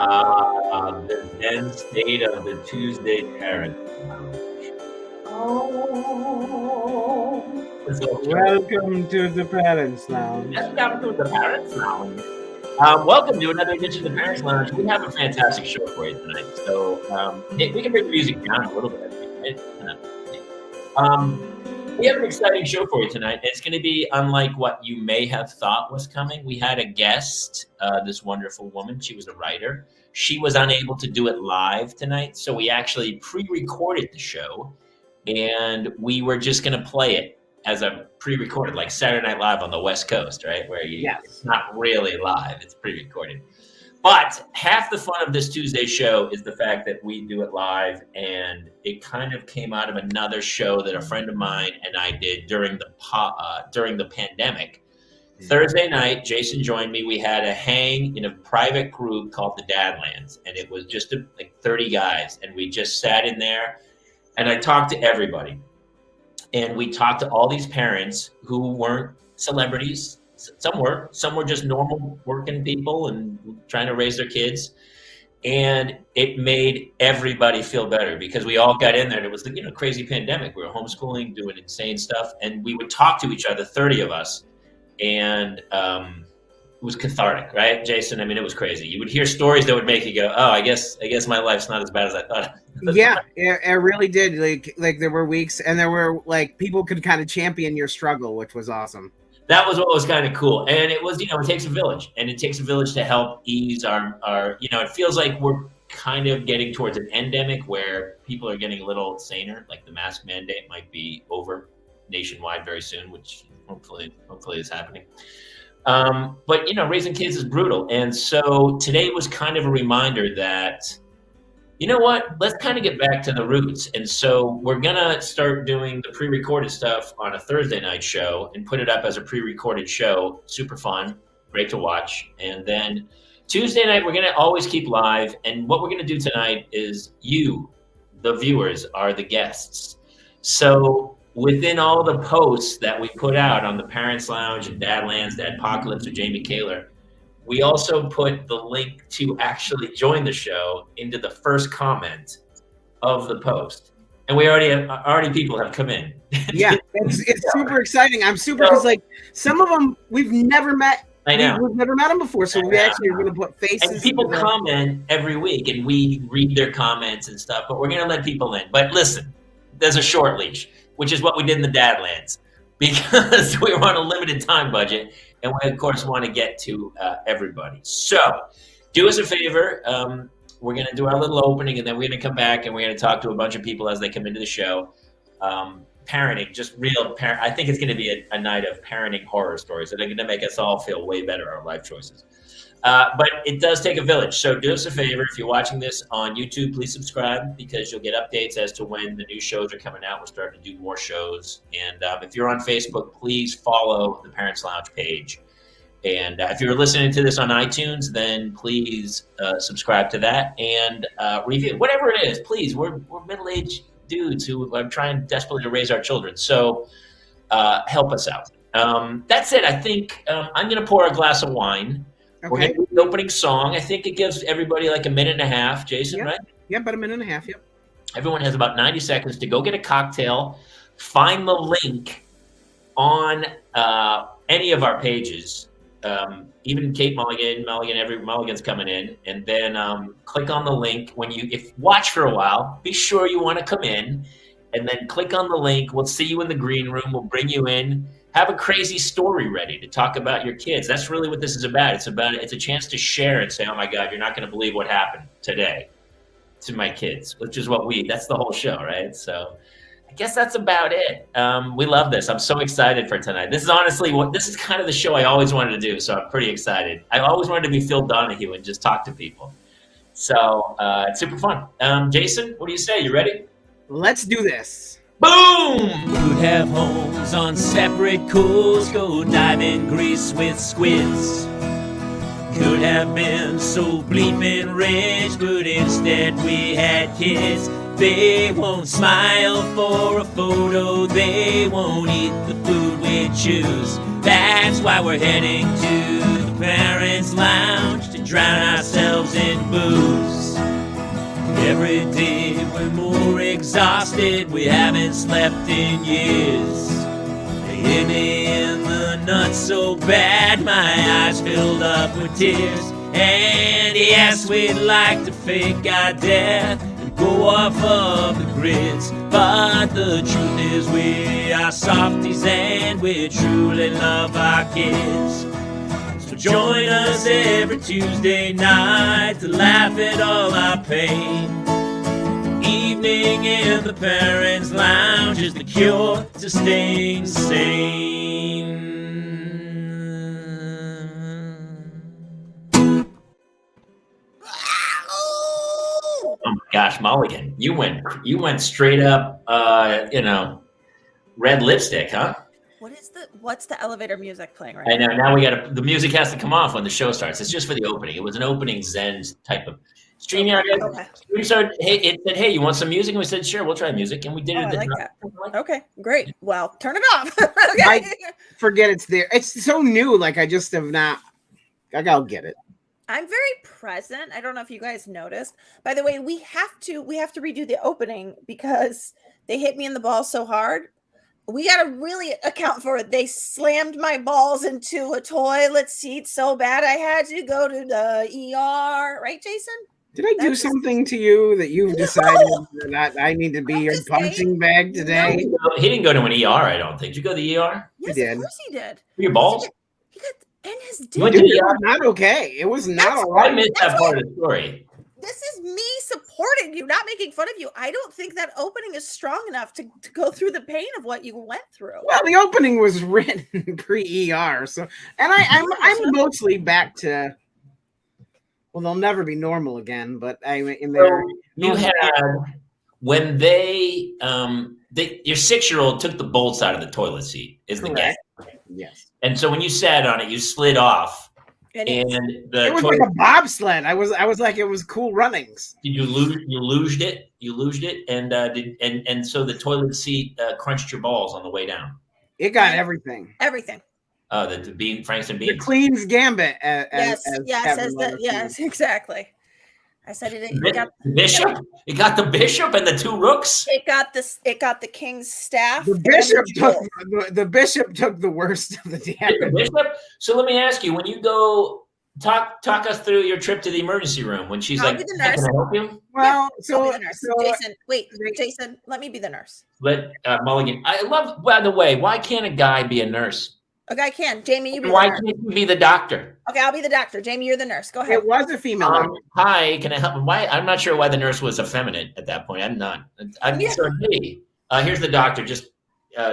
The then state of the Tuesday parent. Oh, Welcome to the Parents Lounge. welcome to the Parents Lounge. Welcome to another edition of the Parents Lounge. We have a fantastic show for you tonight. So we can bring the music down a little bit. We have an exciting show for you tonight. It's going to be unlike what you may have thought was coming. We had a guest, this wonderful woman. She was a writer. She was unable to do it live tonight, so we actually pre-recorded the show, and we were just going to play it as a pre-recorded, like Saturday Night Live on the West Coast, right? Where it's not really live, it's pre-recorded. But half the fun of this Tuesday show is the fact that we do it live, and it kind of came out of another show that a friend of mine and I did during the pandemic. Thursday night, Jason joined me. We had a hang in a private group called the Dadlands, and it was just like 30 guys, and we just sat in there, and I talked to everybody. And we talked to all these parents who weren't celebrities. Some were just normal working people and trying to raise their kids. And it made everybody feel better because we all got in there. And it was the crazy pandemic. We were homeschooling, doing insane stuff. And we would talk to each other, 30 of us. And it was cathartic, right, Jason? I mean, it was crazy. You would hear stories that would make you go, oh, I guess my life's not as bad as I thought. Yeah, it really did. Like there were weeks, and there were people could kind of champion your struggle, which was awesome. That was what was kind of cool. And it was, it takes a village, and it takes a village to help ease our it feels like we're kind of getting towards an endemic where people are getting a little saner, like the mask mandate might be over nationwide very soon, which hopefully is happening. But raising kids is brutal. And so today was kind of a reminder that, let's kind of get back to the roots. And so we're going to start doing the pre-recorded stuff on a Thursday night show and put it up as a pre-recorded show. Super fun, great to watch. And then Tuesday night, we're going to always keep live. And what we're going to do tonight is you, the viewers, are the guests. So within all the posts that we put out on the Parents Lounge and Dadlands, Dadpocalypse with Jamie Kaler, we also put the link to actually join the show into the first comment of the post. And we already people have come in. Yeah, it's super exciting. I'm super, because some of them we've never met. I know. We've never met them before, so we actually are going to put faces. And people comment every week, and we read their comments and stuff, but we're going to let people in. But listen, there's a short leash, which is what we did in the Dadlands, because we were on a limited time budget, and we, of course, want to get to everybody. So do us a favor. We're going to do our little opening, and then we're going to come back, and we're going to talk to a bunch of people as they come into the show. Parenting, just real parent. I think it's going to be a night of parenting horror stories that are going to make us all feel way better our life choices. But it does take a village. So do us a favor. If you're watching this on YouTube, please subscribe, because you'll get updates as to when the new shows are coming out. We're starting to do more shows. And if you're on Facebook, please follow the Parents Lounge page. And if you're listening to this on iTunes, then please subscribe to that and review. Whatever it is, please. We're middle-aged dudes who are trying desperately to raise our children. So help us out. That's it. I think I'm going to pour a glass of wine. Okay. We're going to do the opening song. I think it gives everybody like a minute and a half, Jason, right? Yeah, about a minute and a half, yep. Everyone has about 90 seconds to go get a cocktail, find the link on any of our pages, even Kate Mulligan, Mulligan's coming in, and then click on the link. If watch for a while, be sure you want to come in, and then click on the link. We'll see you in the green room. We'll bring you in. Have a crazy story ready to talk about your kids. That's really what this is about. It's a chance to share and say, oh my God, you're not going to believe what happened today to my kids, which is that's the whole show, right? So I guess that's about it. We love this. I'm so excited for tonight. This is honestly this is kind of the show I always wanted to do. So I'm pretty excited. I always wanted to be Phil Donahue and just talk to people. So it's super fun. Jason, what do you say? You ready? Let's do this. Boom! Could have homes on separate coasts, go dive in Greece with squids. Could have been so bleeping rich, but instead we had kids. They won't smile for a photo, they won't eat the food we choose. That's why we're heading to the Parents Lounge, to drown ourselves in drinking booze. Every day we're more exhausted, we haven't slept in years. They hit me in the nuts so bad, my eyes filled up with tears. And yes, we'd like to fake our death and go off of the grids, but the truth is we are softies and we truly love our kids. So join us every Tuesday night to laugh at all our pain. Evening in the Parents' Lounge is the cure to staying sane. Oh my gosh, Mulligan, you went straight up, red lipstick, huh? What's the elevator music playing right now? I know. now the music has to come off when the show starts. It's just for the opening. It was an opening Zen type of StreamYard. Okay. We started. It said, "Hey, you want some music?" And we said, "Sure, we'll try music." And we did it. I like that. Okay, great. Well, turn it off. Okay. I forget it's there. It's so new. Like I just have not. I'll get it. I'm very present. I don't know if you guys noticed. By the way, we have to redo the opening because they hit me in the balls so hard. We got to really account for it. They slammed my balls into a toilet seat so bad I had to go to the ER. Right, Jason? Did I do something to you that you've decided that I need to be your punching bag today? No, he didn't go to an ER, I don't think. Did you go to the ER? Yes, of course he did. For your balls? He got in his dick. You went to the ER? Not okay. It was not all right. I missed that part of the story. This is me supporting you, not making fun of you. I don't think that opening is strong enough to go through the pain of what you went through. Well, the opening was written pre-ER, so I'm mostly back to. Well, they'll never be normal again, but you had when they your 6-year-old took the bolts out of the toilet seat. Is the guess? Yes. And so when you sat on it, you slid off. It was like a bobsled. I was like, it was Cool Runnings. Did you luged it? You luged it, and so the toilet seat crunched your balls on the way down. It got everything. Everything. Oh, the bean, Frankston beans. The Queen's Gambit. Yes, exactly. I said it. It got the bishop. It got the bishop and the 2 rooks. It got the king's staff. The bishop took the worst of the damage. The bishop. So let me ask you: when you go talk us through your trip to the emergency room, when she's I'll like, be the nurse. "Can I help you?" Well, I'll be the nurse. Jason, let me be the nurse. Let Mulligan. I love. By the way, why can't a guy be a nurse? A guy can. Jamie, you be Why the nurse. can't you be the doctor? Okay, I'll be the doctor. Jamie, you're the nurse. Go ahead. It was a female. Hi, can I help? Why? I'm not sure why the nurse was effeminate at that point. I'm not. So hey, here's the doctor. Just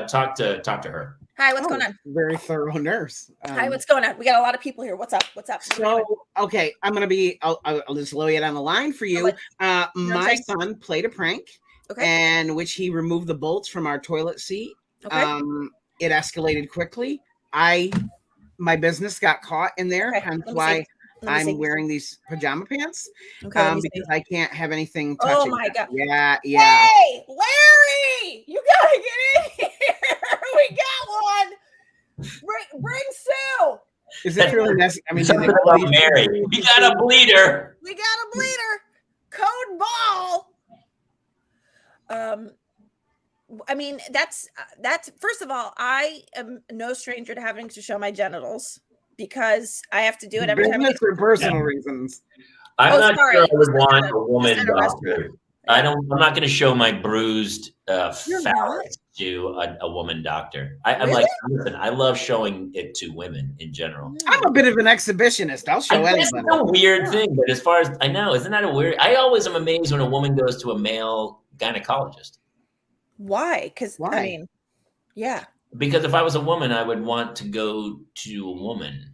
talk to her. Hi, what's going on? Very thorough nurse. Hi, what's going on? We got a lot of people here. What's up? So, okay, I'm gonna be. I'll just lay it on the line for you. My son played a prank, and which he removed the bolts from our toilet seat. Okay. It escalated quickly. My business got caught in there, hence why I'm wearing these pajama pants. Because I can't have anything touching. Oh my god! Yeah. Hey, Larry, you gotta get in here. We got one. Bring Sue. Is this really necessary? I mean, Mary, we got a bleeder. Code ball. I mean, that's first of all, I am no stranger to having to show my genitals because I have to do it every time. For personal reasons. I'm not sure I would want a woman doctor. I'm not going to show my bruised phallus to a woman doctor. I'm like, listen, I love showing it to women in general. I'm a bit of an exhibitionist. I'll show anybody. It's a weird thing, but as far as I know, isn't that a weird? I always am amazed when a woman goes to a male gynecologist. Why? Because I mean, yeah. Because if I was a woman, I would want to go to a woman.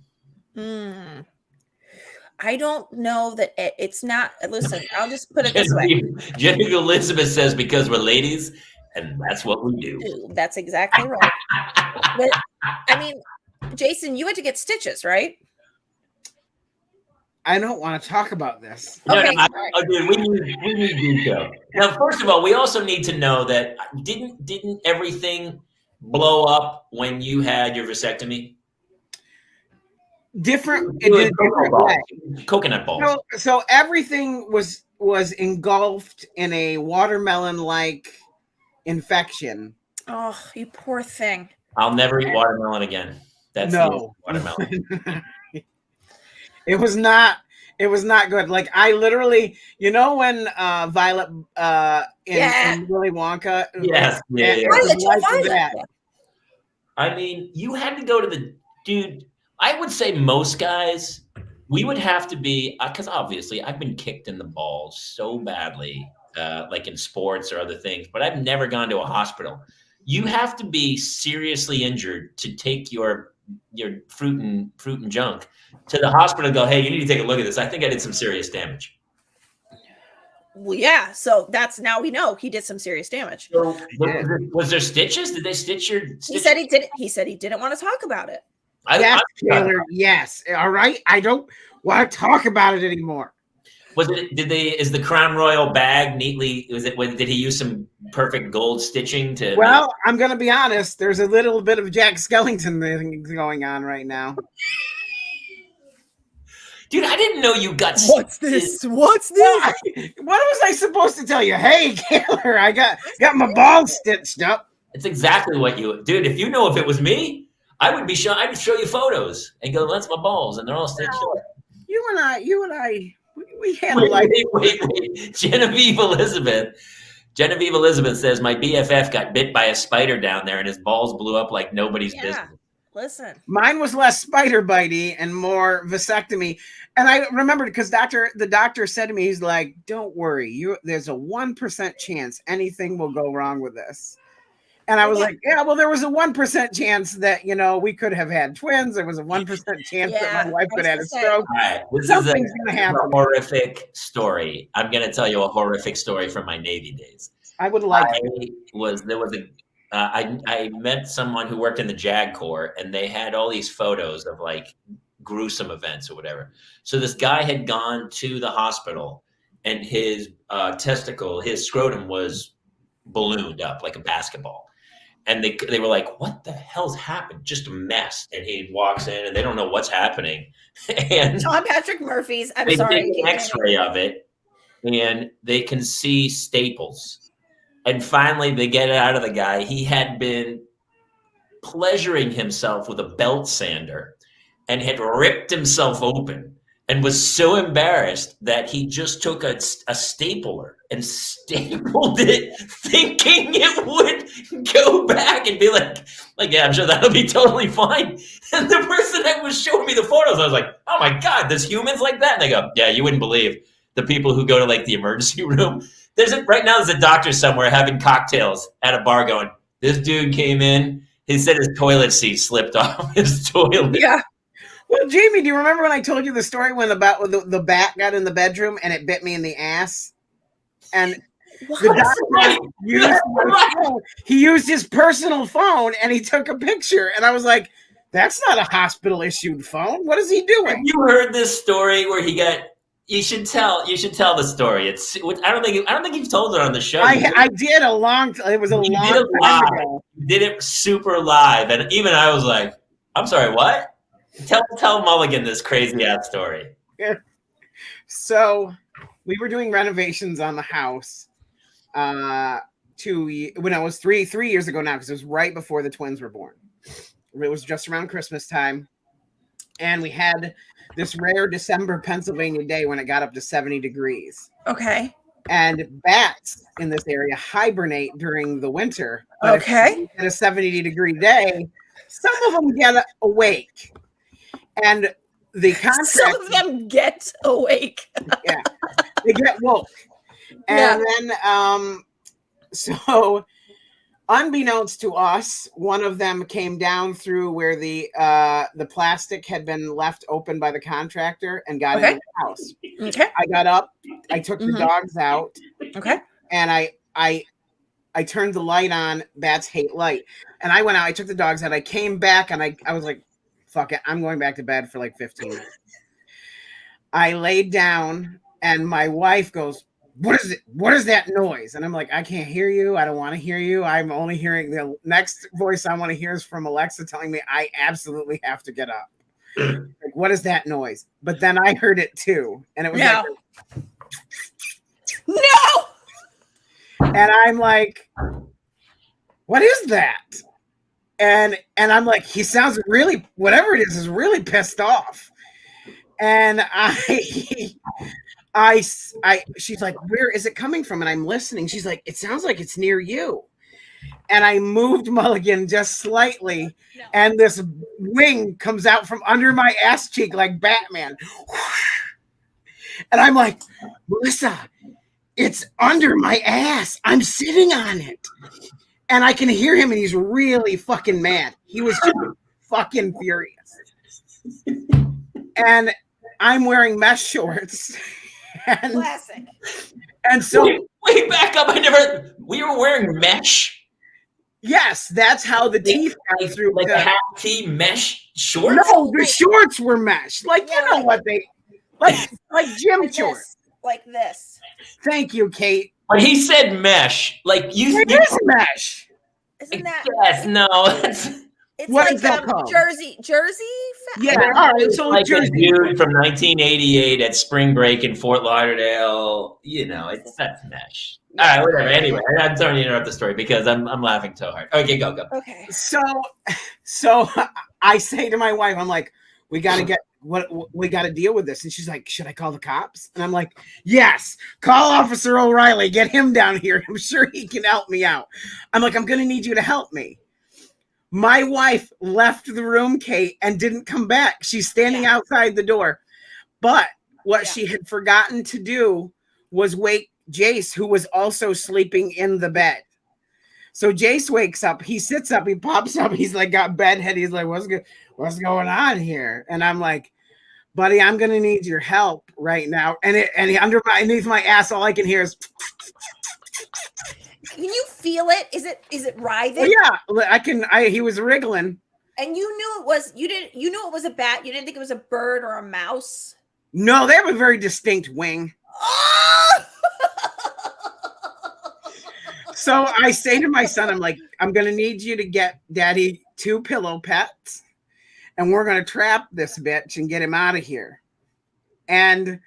I don't know that it's not. Listen, I'll just put it this way. Jenny Elizabeth says because we're ladies, and that's what we do. That's exactly right. But I mean, Jason, you had to get stitches, right? I don't want to talk about this. Okay, dude, we need detail. Now, first of all, we also need to know that didn't everything blow up when you had your vasectomy? different way. Coconut balls. So everything was engulfed in a watermelon-like infection. Oh, you poor thing. I'll never eat watermelon again. That's no watermelon. It was not good. Like I literally, when Violet in Willy Wonka. Yes. Yeah. That. I mean, you had to go to the dude. I would say most guys, we would have to be, because obviously I've been kicked in the balls so badly, like in sports or other things, but I've never gone to a hospital. You have to be seriously injured to take your fruit and junk to the hospital and go, hey, you need to take a look at this. I think I did some serious damage. Well, yeah. So now we know he did some serious damage. So, was there stitches? Did they stitch your? He said he did. He said he didn't want to talk about it. Yes, Taylor. Yes. All right. I don't want to talk about it anymore. Was it? Is the Crown Royal bag neatly? Did he use some perfect gold stitching to? Well, I'm going to be honest. There's a little bit of Jack Skellington thing going on right now. Dude, I didn't know you got. What's this? What's this? What was I supposed to tell you? Hey, Kaler, I got my balls stitched up. It's exactly what you, dude. If it was me, I would be show. I would show you photos and go, "That's my balls," and they're all stitched up. You and I, we had wait. Genevieve Elizabeth says my BFF got bit by a spider down there, and his balls blew up like nobody's business. Listen, mine was less spider bitey and more vasectomy. And I remembered because the doctor said to me, he's like, "Don't worry, there's a 1% chance anything will go wrong with this." And I was like, "Yeah, well, there was a 1% chance that we could have had twins. There was a 1% chance that my wife could have had a stroke." All right, this Something's is going to happen. A horrific story. I'm going to tell you a horrific story from my Navy days. I would like. I met someone who worked in the JAG Corps, and they had all these photos of like gruesome events or whatever. So this guy had gone to the hospital, and his his scrotum was ballooned up like a basketball. And they were like, "What the hell's happened?" Just a mess. And he walks in, and they don't know what's happening. And John Patrick Murphy's. They take an X-ray of it, and they can see staples. And finally, they get it out of the guy. He had been pleasuring himself with a belt sander and had ripped himself open and was so embarrassed that he just took a stapler and stapled it, thinking it would go back and be like, yeah, I'm sure that'll be totally fine. And the person that was showing me the photos, I was like, oh my God, there's humans like that? And they go, yeah, you wouldn't believe the people who go to like the emergency room. Right now there's a doctor somewhere having cocktails at a bar going, this dude came in, he said his toilet seat slipped off his toilet. Yeah. Well, Jamie, do you remember when I told you the story when the bat got in the bedroom and it bit me in the ass? And he used his personal phone and he took a picture. And I was like, that's not a hospital issued phone. What is he doing? Have you heard this story where he got? You should tell the story. I don't think you've told it on the show. I did a long. It was a long time ago. You did it super live, and even I was like, "I'm sorry, what?" Tell Mulligan this crazy ass story. Yeah. So we were doing renovations on the house. When I was three years ago now, because it was right before the twins were born. It was just around Christmas time, and we had this rare December Pennsylvania day when it got up to 70 degrees. Okay. And bats in this area hibernate during the winter. Okay. At a 70-degree day, some of them get awake. And the contract, some of them get awake. Yeah. They get woke. And then so unbeknownst to us, one of them came down through where the plastic had been left open by the contractor and got into the house. Okay. I got up, I took the dogs out. Okay. And I turned the light on. Bats hate light. And I went out, I took the dogs out, I came back and I was like, fuck it, I'm going back to bed for like 15 minutes. I laid down and my wife goes, "What is it? What is that noise?" And I'm like, "I can't hear you. I don't want to hear you. I'm only hearing the next voice I want to hear is from Alexa telling me I absolutely have to get up." like, what is that noise? But then I heard it too. And it was No. like, No. and I'm like, what is that? And I'm like, he sounds really, whatever it is really pissed off. And she's like, where is it coming from? And I'm listening. She's like, it sounds like it's near you. And I moved Mulligan just slightly, and this wing comes out from under my ass cheek like Batman. And I'm like, Melissa, it's under my ass. I'm sitting on it. And I can hear him, and he's really fucking mad. He was fucking furious. And I'm wearing mesh shorts. Classic. And so wait, back up. We were wearing mesh. Yes, that's how the teeth got through. Like a half tee mesh shorts? No, the shorts were mesh. Like, you know what they, like gym like shorts. Like this. Thank you, Kate. But he said mesh. Like It is mesh. Isn't that? Yes, no. It's What like is that called? Jersey. Yeah, all right. So like Jersey. a dude from 1988 at spring break in Fort Lauderdale. You know, that's mesh. All right, whatever. Anyway, I'm sorry to interrupt the story because I'm laughing so hard. Okay, go. Okay. So I say to my wife, I'm like, we got to deal with this. And she's like, should I call the cops? And I'm like, yes, call Officer O'Reilly, get him down here. I'm sure he can help me out. I'm like, I'm going to need you to help me. My wife left the room, Kate, and didn't come back. She's standing outside the door. But what she had forgotten to do was wake Jace, who was also sleeping in the bed. So Jace wakes up. He sits up. He pops up. He's like got bedhead. He's like, what's going on here? And I'm like, buddy, I'm going to need your help right now. And underneath my ass, all I can hear is. Can you feel it? Is it writhing? Well, yeah, I can. He was wriggling. And you knew it was. You knew it was a bat. You didn't think it was a bird or a mouse. No, they have a very distinct wing. Oh! So I say to my son, I'm like, I'm going to need you to get Daddy 2 pillow pets, and we're going to trap this bitch and get him out of here. And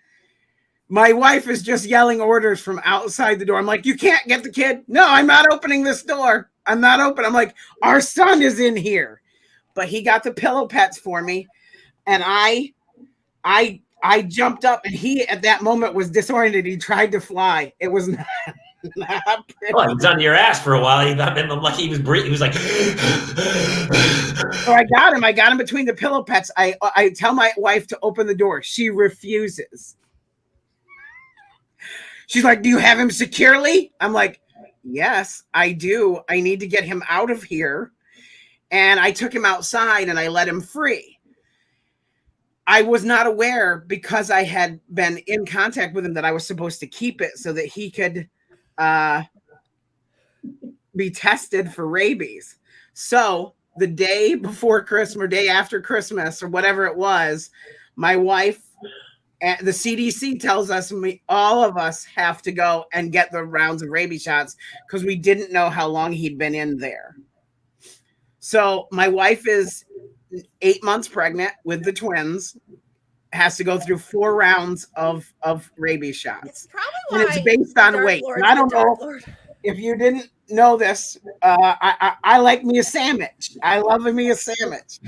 my wife is just yelling orders from outside the door. I'm like, you can't get the kid. No, I'm not opening this door. I'm not open. I'm like, our son is in here. But he got the pillow pets for me. And I jumped up, and he at that moment was disoriented. He tried to fly. It was not pretty. Well, he was on your ass for a while. He got him like he was breathing. He was like. So I got him between the pillow pets. I tell my wife to open the door. She refuses. She's like, do you have him securely? I'm like, yes, I do. I need to get him out of here. And I took him outside and I let him free. I was not aware, because I had been in contact with him, that I was supposed to keep it so that he could be tested for rabies. So the day before Christmas or day after Christmas or whatever it was, my wife, the CDC tells us all of us have to go and get the rounds of rabies shots because we didn't know how long he'd been in there. So my wife is 8 months pregnant with the twins, has to go through 4 rounds of rabies shots. It's probably and it's based on weight. And I don't know if you didn't know this. I like me a sandwich. I love me a sandwich.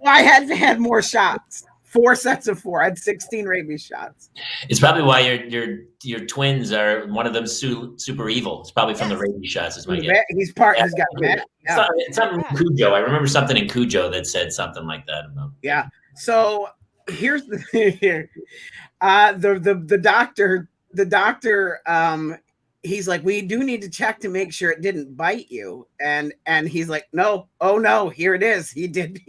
I had to have more shots. 4 sets of 4. I had 16 rabies shots. It's probably why your twins are, one of them super evil. It's probably from the rabies shots. Is my guess. He's part. He's got that. Yeah. It's something in Cujo. I remember something in Cujo that said something like that about. Yeah. So here's the thing here. The doctor. He's like, we do need to check to make sure it didn't bite you. And he's like, no, oh no, here it is. He did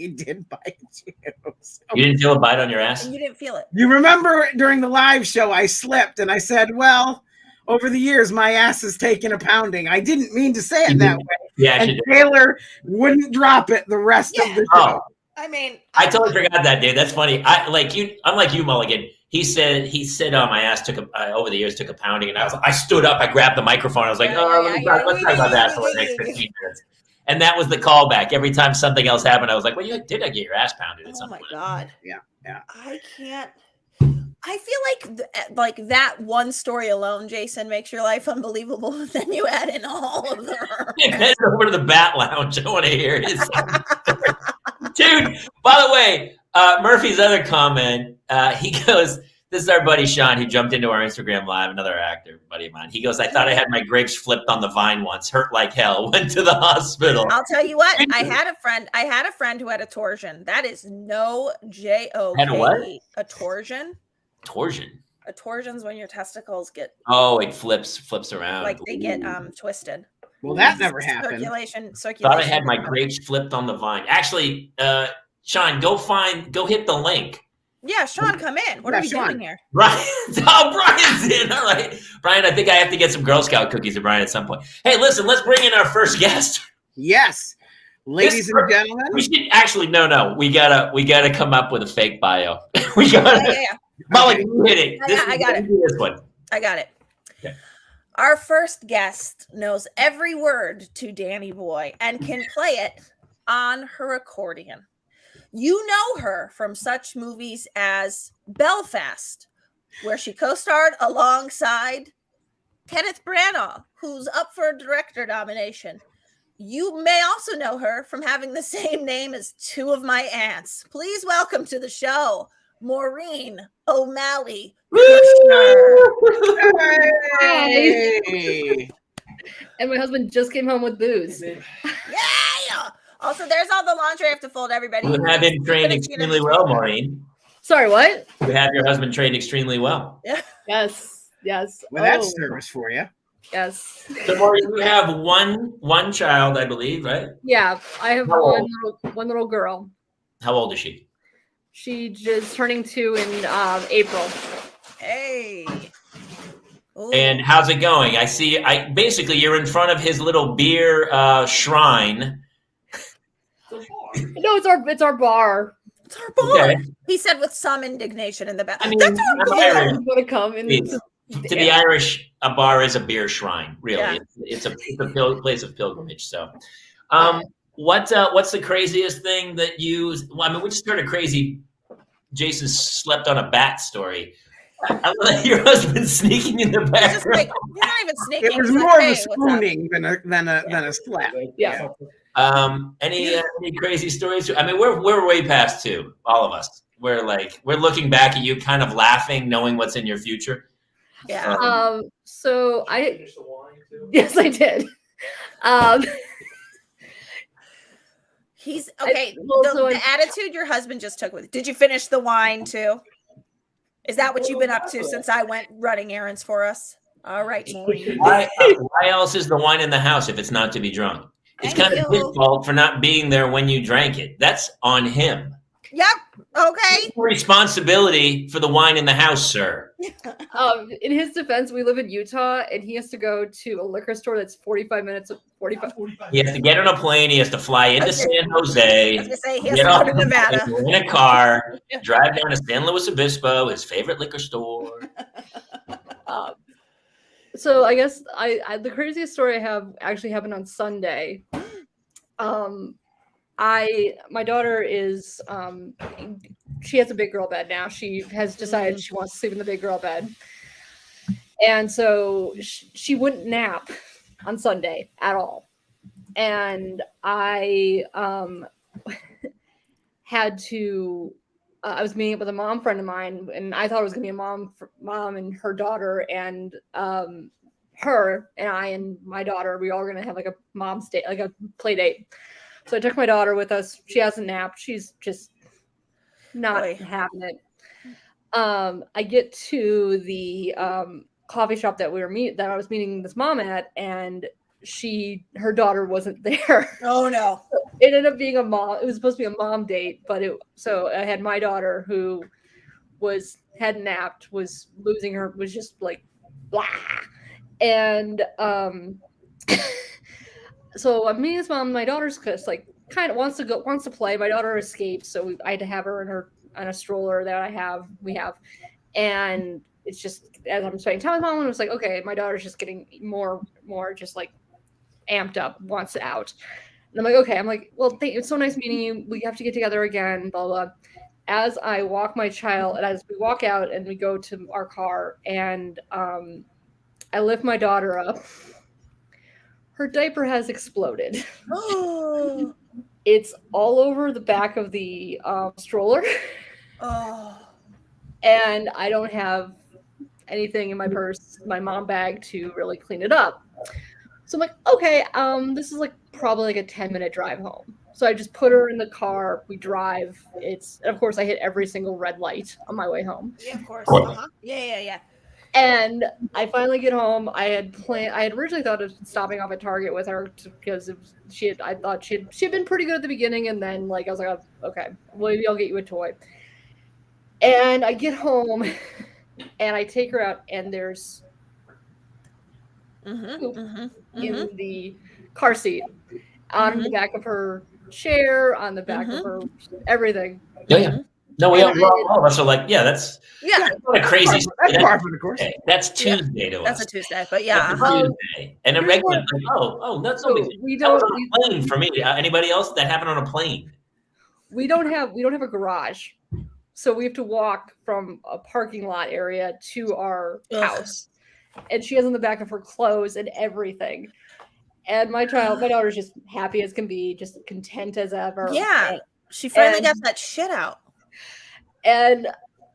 bite you. So, you didn't feel a bite on your ass? And you didn't feel it. You remember during the live show, I slipped and I said, well, over the years, my ass has taken a pounding. I didn't mean to say it that way. Yeah, and Kaler wouldn't drop it the rest of the show. I mean, I totally forgot that, dude. That's funny. Unlike you, Mulligan. He said, oh, my ass over the years took a pounding, and I stood up, I grabbed the microphone, I was like, let's talk about that for the next 15 minutes. And that was the callback. Every time something else happened, I was like, well, you did I get your ass pounded at some point? Oh my God. Yeah. I can't. I feel like that one story alone, Jason, makes your life unbelievable. Then you add in all of them. Head over to the Bat Lounge. I want to hear his dude. By the way, Murphy's other comment, he goes, this is our buddy Sean, who jumped into our Instagram live, another actor buddy of mine. He goes, I thought I had my grapes flipped on the vine once, hurt like hell, went to the hospital. I'll tell you what, I had a friend who had a torsion. That is no J-O-K-E. Had a what? A torsion. Torsion. A torsion's when your testicles get it flips around. Like they get twisted. Well, that never happened. Circulation. Thought I had my grapes flipped on the vine. Actually, Sean, go hit the link. Yeah, Sean, come in. What are we doing here? Brian's in. All right. Brian, I think I have to get some Girl Scout cookies to Brian at some point. Hey, listen, let's bring in our first guest. Yes. Ladies and gentlemen. We should actually no. We gotta come up with a fake bio. We gotta Molly, you hit it. I got it. This one. I got it. Okay. Our first guest knows every word to Danny Boy and can play it on her accordion. You know her from such movies as Belfast, where she co-starred alongside Kenneth Branagh, who's up for a director nomination. You may also know her from having the same name as two of my aunts. Please welcome to the show, Maureen O'Malley. Hey. And my husband just came home with booze. Yeah. Also, there's all the laundry I have to fold, everybody. You have him trained extremely well, Maureen. Sorry, what? You have your husband trained extremely well. Yeah. Yes. Well, that's service for you. Yes. So, Maureen, you have one child, I believe, right? Yeah, I have one little girl. How old is she? She just turning 2 in April. Hey. Ooh. And how's it going? I see. Basically you're in front of his little beer shrine. No, it's our bar. It's our bar. Okay. He said with some indignation in the back. I mean, That's our bar. Irish. Want to come in? To the Irish, a bar is a beer shrine. Really, Yeah. it's a place of pilgrimage. So, what's the craziest thing that you? Well, I mean, we just heard a crazy Jason slept on a bat story. I love your husband sneaking in the background. Just like, you're not even sneaking. It was He's more like, of a "Hey, what's up?" spooning than a slap. Yeah. Any crazy stories? I mean, we're way past 2, all of us. We're looking back at you, kind of laughing, knowing what's in your future. Yeah. So yes, I did. He's okay. Also, the attitude your husband just took with. Did you finish the wine too? Is that what you've been up to since I went running errands for us? All right, Maureen. Why else is the wine in the house if it's not to be drunk? It's Thank kind of his fault for not being there when you drank it. That's on him. Yep. Okay. Responsibility for the wine in the house, sir. In his defense, we live in Utah, and he has to go to a liquor store that's 45 minutes. 45. He has to get on a plane. He has to fly into San Jose. I was gonna say he has Get to off go to Nevada. in a car, drive down to San Luis Obispo, his favorite liquor store. So I guess the craziest story I have actually happened on Sunday. My daughter is she has a big girl bed now. She has decided she wants to sleep in the big girl bed, and so she wouldn't nap on Sunday at all. And I had to. I was meeting up with a mom friend of mine, and I thought it was going to be a mom and her daughter, and her and I and my daughter, we all going to have like a mom's date, like a play date. So I took my daughter with us. She hasn't napped. She's just not having it. I get to the coffee shop that I was meeting this mom at, and her daughter wasn't there. Oh no. It ended up being a mom. It was supposed to be a mom date, but so I had my daughter who hadn't napped, was losing her, was just like blah. And so I'm meeting this mom. My daughter's just like kind of wants to play. My daughter escaped, so I had to have her on a stroller that we have, and it's just as I'm spending time with mom, it was like, okay, my daughter's just getting more just like amped up, wants it out. And I'm like, okay. I'm like, well, it's so nice meeting you. We have to get together again, blah, blah. As I walk my child, and as we walk out and we go to our car, and I lift my daughter up, her diaper has exploded. Oh. It's all over the back of the stroller. Oh. And I don't have anything in my purse, my mom bag, to really clean it up. So I'm like, okay, this is like probably like a 10-minute drive home. So I just put her in the car, we drive. And of course I hit every single red light on my way home. Yeah, of course. Uh-huh. Yeah. And I finally get home. I had originally thought of stopping off at Target with her because I thought she'd been pretty good at the beginning, and then like I was like, oh, okay, well, maybe I'll get you a toy. And I get home and I take her out, and there's poop in the car seat, on the back of her chair, on the back of her everything. Yeah. No, all of us are like, that's not a crazy. That's par for the course. That's Tuesday to us. That's a Tuesday, but yeah. Tuesday. And a regular, that's so only. We That was don't. on a plane for me. Anybody else that happened on a plane? We don't have a garage, so we have to walk from a parking lot area to our house. And she has on the back of her clothes and everything. And my daughter's just happy as can be, just content as ever. Yeah. She finally got that shit out. And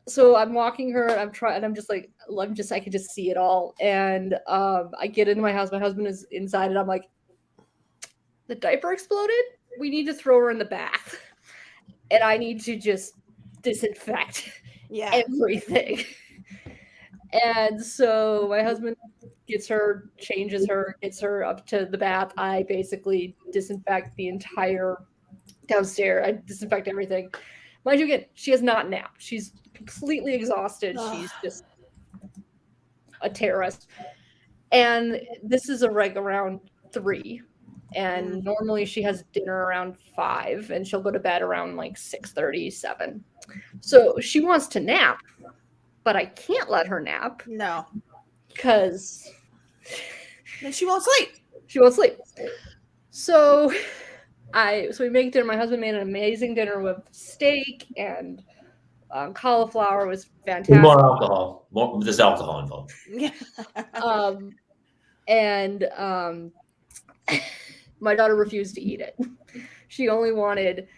so I'm walking her, and I'm just like, I can just see it all. And I get into my house. My husband is inside, and I'm like, the diaper exploded. We need to throw her in the bath, and I need to just disinfect everything. And so my husband changes her, gets her up to the bath. I basically disinfect the entire downstairs. I disinfect everything. Mind you, again, she has not napped. She's completely exhausted. She's just a terrorist. And this is around 3. And normally she has dinner around 5, and she'll go to bed around like 6:30, 7. So she wants to nap, but I can't let her nap. No. Because then she won't sleep. She won't sleep. So we make dinner. My husband made an amazing dinner with steak and cauliflower. It was fantastic. More alcohol. There's alcohol involved. Yeah. My daughter refused to eat it. She only wanted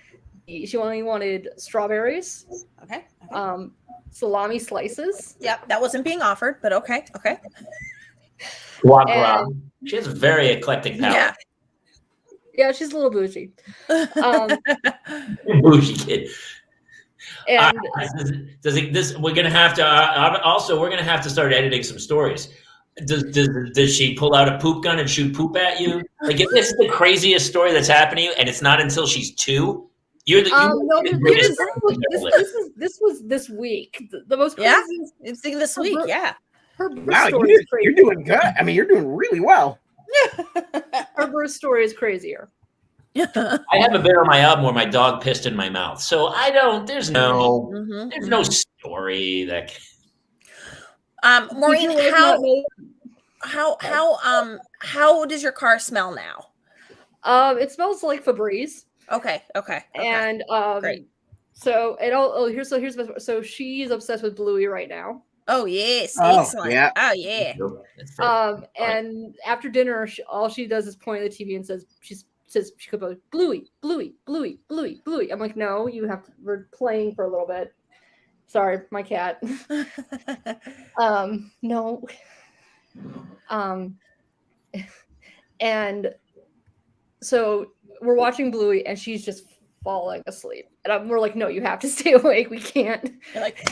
strawberries. Okay. Salami slices. Yep, that wasn't being offered, but okay. She has a very eclectic palate. Yeah, she's a little bougie. Bougie kid. And we're gonna have to start editing some stories. Does she pull out a poop gun and shoot poop at you? Like, if this is the craziest story that's happened to you, and it's not until she's 2. This was this week. The most crazy. It's this week. Her Wow, story is crazy. you're doing good. I mean, you're doing really well. Her birth story is crazier. I have a bit on my album where my dog pissed in my mouth, so there's no story that. Maureen, how does your car smell now? It smells like Febreze. Okay. And great. So she's obsessed with Bluey right now. Oh yes, excellent. Yeah. Oh yeah. And after dinner, all she does is point at the TV and she could go Bluey, Bluey, Bluey, Bluey, Bluey. I'm like, no, we're playing for a little bit. Sorry, my cat. No. And so we're watching Bluey, and she's just falling asleep. And we're like, no, you have to stay awake. We can't. You're like,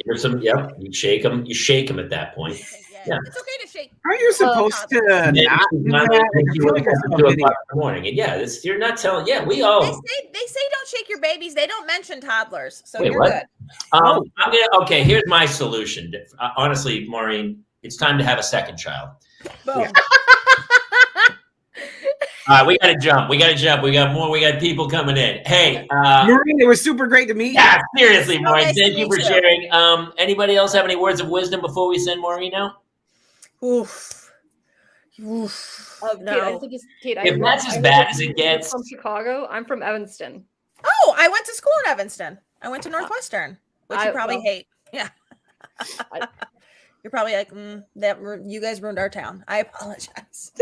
here's some. Yep, you shake them. You shake them at that point. Yeah. It's okay to shake. Aren't you supposed to not do that? Morning, and you're not telling. Yeah, we all. They say don't shake your babies. They don't mention toddlers, so Wait, you're what? good. Okay, here's my solution. Honestly, Maureen, it's time to have a second child. Boom. Yeah. We gotta jump. We got more. We got people coming in. Hey, Maureen, it was super great to meet you. Yeah, seriously, Maureen. Nice Thank to you for meet you. sharing. Anybody else have any words of wisdom before we send Maureen out? Oof. Oof, Kate, I no. just think it's Kate. If that's as bad as it gets. From Chicago. I'm from Evanston. Oh, I went to school in Evanston. I went to Northwestern, which you probably hate. Yeah. You're probably like, you guys ruined our town. I apologize.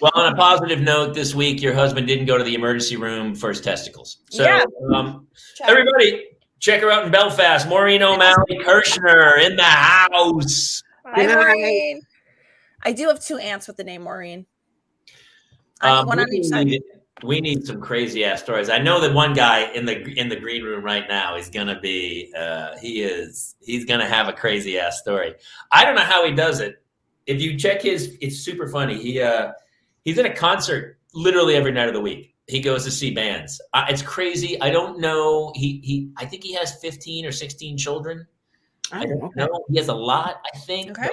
Well, on a positive note, this week your husband didn't go to the emergency room for his testicles. So, Yeah. everybody, check her out in Belfast. Maureen O'Malley Kirshner in the house. Hi, Maureen. I do have 2 aunts with the name Maureen. One on each side. We need some crazy ass stories. I know that one guy in the green room right now is gonna be he's gonna have a crazy ass story. I don't know how he does it. If you check it's super funny. He's in a concert literally every night of the week. He goes to see bands. It's crazy. I don't know. I think he has 15 or 16 children. I don't know. He has a lot, I think. Okay.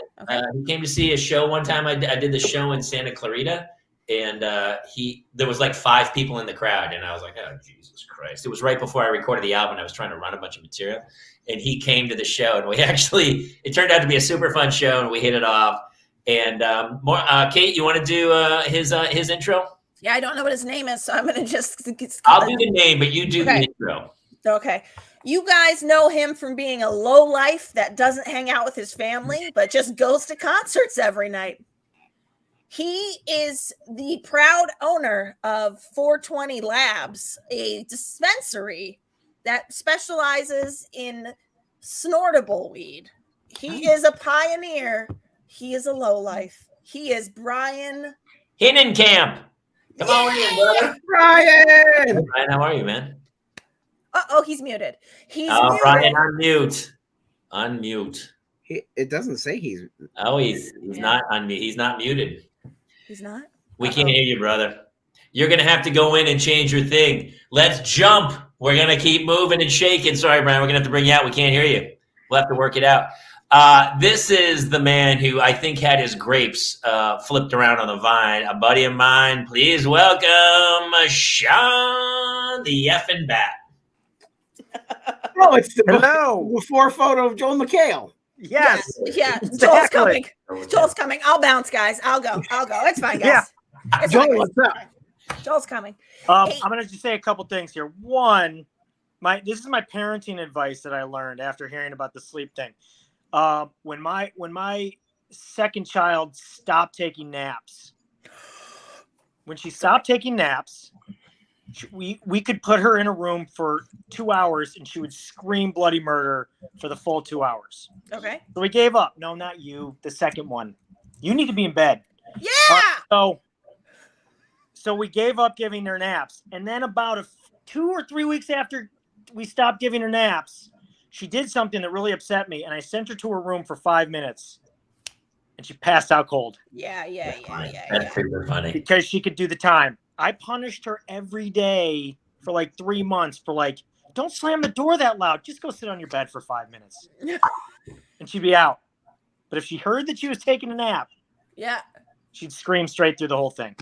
He came to see a show one time. I did the show in Santa Clarita. And there was like 5 people in the crowd, and I was like, "Oh, Jesus Christ!" It was right before I recorded the album. I was trying to run a bunch of material, and he came to the show, and it turned out to be a super fun show, and we hit it off. And Kate, you want to do his intro? Yeah, I don't know what his name is, so I'm gonna just. I'll do the name, but you do the intro. Okay. You guys know him from being a low life that doesn't hang out with his family, but just goes to concerts every night. He is the proud owner of 420 Labs, a dispensary that specializes in snortable weed. He is a pioneer. He is a lowlife. He is Brian Hinnenkamp. Come on in, brother. Brian! Brian, how are you, man? Uh-oh, he's muted. Muted. Brian, unmute. Unmute. It doesn't say he's... Oh, he's not unmute. He's not muted. He's not? We can't hear you, brother. You're going to have to go in and change your thing. Let's jump. We're going to keep moving and shaking. Sorry, Brian. We're going to have to bring you out. We can't hear you. We'll have to work it out. This is the man who I think had his grapes flipped around on the vine. A buddy of mine. Please welcome Sean the effing bat. Oh, it's the Hello. before photo of Joel McHale. Yes. Yeah, Joel's Exactly. coming. Joel's coming. I'll bounce, guys. I'll go. It's fine, guys. Yeah. It's Joel, fine, guys. what's up? Joel's coming. I'm going to just say a couple things here. One, this is my parenting advice that I learned after hearing about the sleep thing. When my second child stopped taking naps, when she stopped taking naps, we could put her in a room for 2 hours and she would scream bloody murder for the full 2 hours. Okay. So we gave up. No, not you. The second one. You need to be in bed. Yeah. So we gave up giving her naps. And then about 2 or 3 weeks after we stopped giving her naps, she did something that really upset me. And I sent her to her room for 5 minutes. And she passed out cold. Yeah. That's super funny. Because she could do the time. I punished her every day for like 3 months for like, don't slam the door that loud. Just go sit on your bed for 5 minutes. And she'd be out. But if she heard that she was taking a nap, she'd scream straight through the whole thing.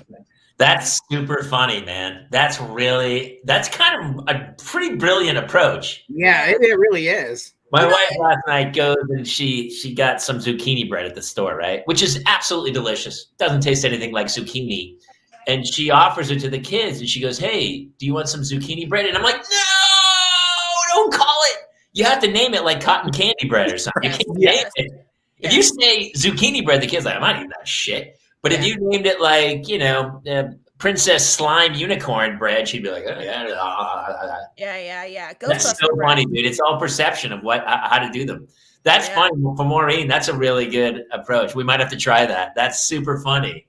That's super funny, man. That's kind of a pretty brilliant approach. Yeah, it really is. My wife last night goes and she got some zucchini bread at the store, right? Which is absolutely delicious. Doesn't taste anything like zucchini. And she offers it to the kids and she goes, "Hey, do you want some zucchini bread?" And I'm like, "No, don't call it. You have to name it like cotton candy bread or something. You can't name it. If you say zucchini bread, the kid's like, I'm not eating that shit. But if you named it like, Princess Slime Unicorn bread, she'd be like, oh, yeah. That's so funny, dude. It's all perception of how to do them. That's funny for Maureen. That's a really good approach. We might have to try that. That's super funny.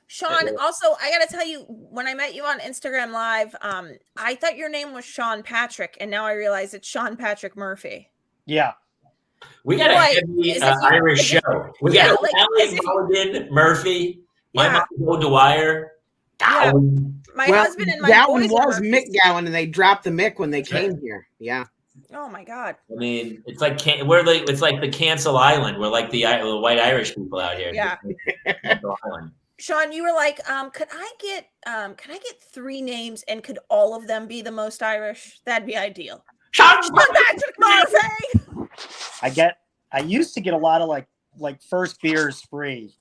Sean, also, I got to tell you, when I met you on Instagram Live, I thought your name was Sean Patrick, and now I realize it's Sean Patrick Murphy. Yeah. We got a heavy Irish show. We got Kelly Mulligan, Murphy, my mom, Joe Dwyer, Gowin. My husband and my Gowin boys was Mick Gowin, and they dropped the Mick when they came here. Yeah. Oh my God. I mean, it's like it's like the Cancel Island. We're like the white Irish people out here. Yeah. Sean, you were like, could I get 3 names and could all of them be the most Irish? That'd be ideal. Sean Patrick Murphy. I used to get a lot of like first beers free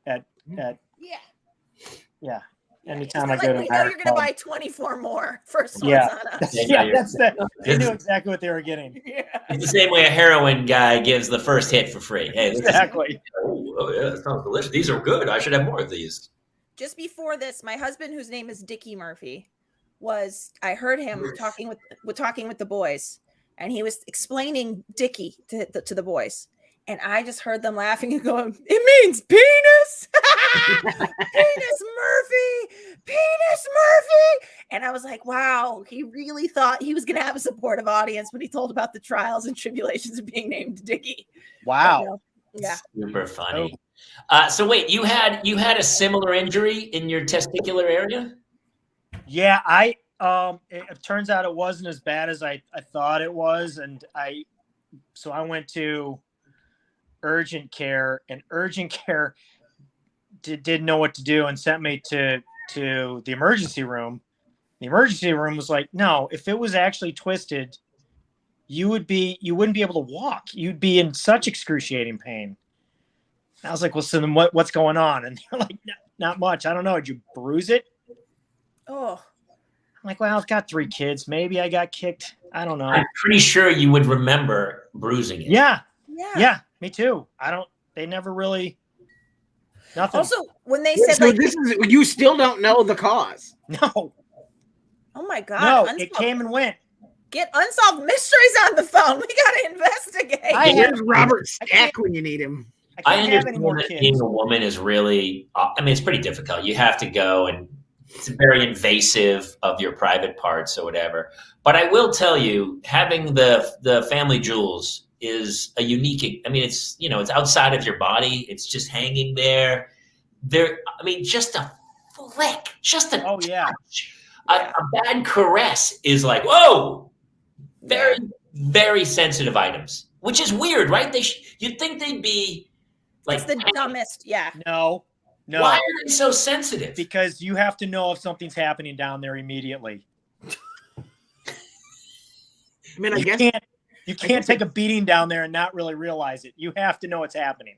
at Yeah. Yeah. Yeah, Anytime just I go like, to we know you're going to buy 24 more first ones Yeah. on us. That's that. They knew exactly what they were getting. Yeah. It's the same way a heroin guy gives the first hit for free. Hey, this Exactly. oh yeah, that sounds delicious. These are good. I should have more of these. Just before this, my husband, whose name is Dickie Murphy, I heard him talking with the boys, and he was explaining Dickie to the boys. And I just heard them laughing and going, "It means penis, penis Murphy, penis Murphy." And I was like, "Wow, he really thought he was going to have a supportive audience when he told about the trials and tribulations of being named Dickie." Wow. But, yeah, Super funny. So wait, you had a similar injury in your testicular area? Yeah, it turns out it wasn't as bad as I thought it was, and I went to urgent care, and urgent care didn't know what to do and sent me to the emergency room. The emergency room was like, "No, if it was actually twisted, you wouldn't be able to walk. You'd be in such excruciating pain." And I was like, "Well, so then what's going on?" And they're like, "Not much. I don't know. Did you bruise it?" oh, I'm like, "Well, I've got 3 kids. Maybe I got kicked. I don't know." I'm pretty sure you would remember bruising it. Yeah, me too. They never really, nothing. Also, when they said like, you still don't know the cause. No, "Oh my God, no, it came and went. Get Unsolved Mysteries on the phone. We got to investigate." Here's Robert Stack when you need him. I can't have any more understand that kids. being a woman is really, I mean, it's pretty difficult. You have to go, and it's very invasive of your private parts or whatever. But I will tell you, having the family jewels is a unique, I mean, it's, it's outside of your body. It's just hanging there. I mean, just a flick, just a touch. A bad caress is like, whoa, very, very sensitive items, which is weird, right? You'd think they'd be like, it's the dumbest. Yeah. No. Why are they so sensitive? Because you have to know if something's happening down there immediately. I mean, you can't take a beating down there and not really realize it. You have to know it's happening.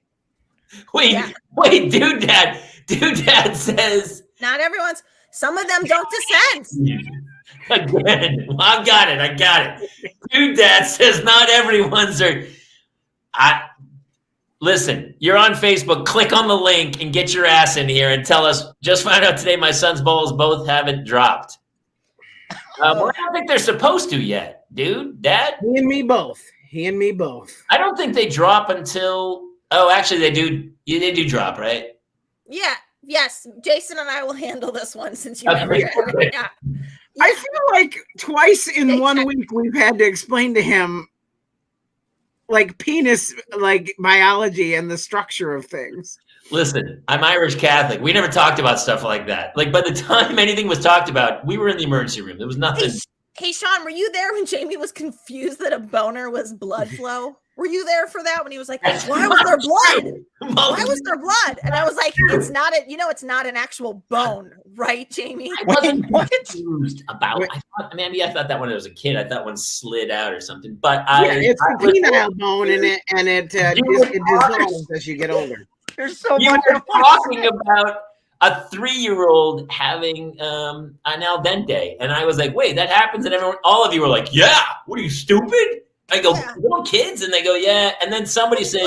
Wait, dude, dad says Not everyone's. Some of them don't dissent. Again, well, I got it. Dude, dad says not everyone's are. Listen, you're on Facebook. Click on the link and get your ass in here and tell us. Just found out today my son's balls both haven't dropped. Well, I don't think they're supposed to yet, dude. Dad? He and me both. I don't think they drop until. Oh, actually, they do. They do drop, right? Yeah. Yes. Jason and I will handle this one since you Okay. never did. Yeah. I feel like twice in 1 week we've had to explain to him like penis, like biology and the structure of things. Listen, I'm Irish Catholic. We never talked about stuff like that. Like, by the time anything was talked about, we were in the emergency room. There was nothing. Hey, Sean, were you there when Jamie was confused that a boner was blood flow? Were you there for that when he was like, "Why was there blood? Why was there blood?" And I was like, "It's not it's not an actual bone, right, Jamie?" I wasn't confused about. I thought that when I was a kid, I thought one slid out or something. But it's the penile bone in it, and it dissolves as you get older. There's so you much. were talking about a 3-year-old having an al dente, and I was like, "Wait, that happens?" And all of you were like, "Yeah, what are you, stupid?" I go, "Little kids," and they go, "Yeah." And then somebody said,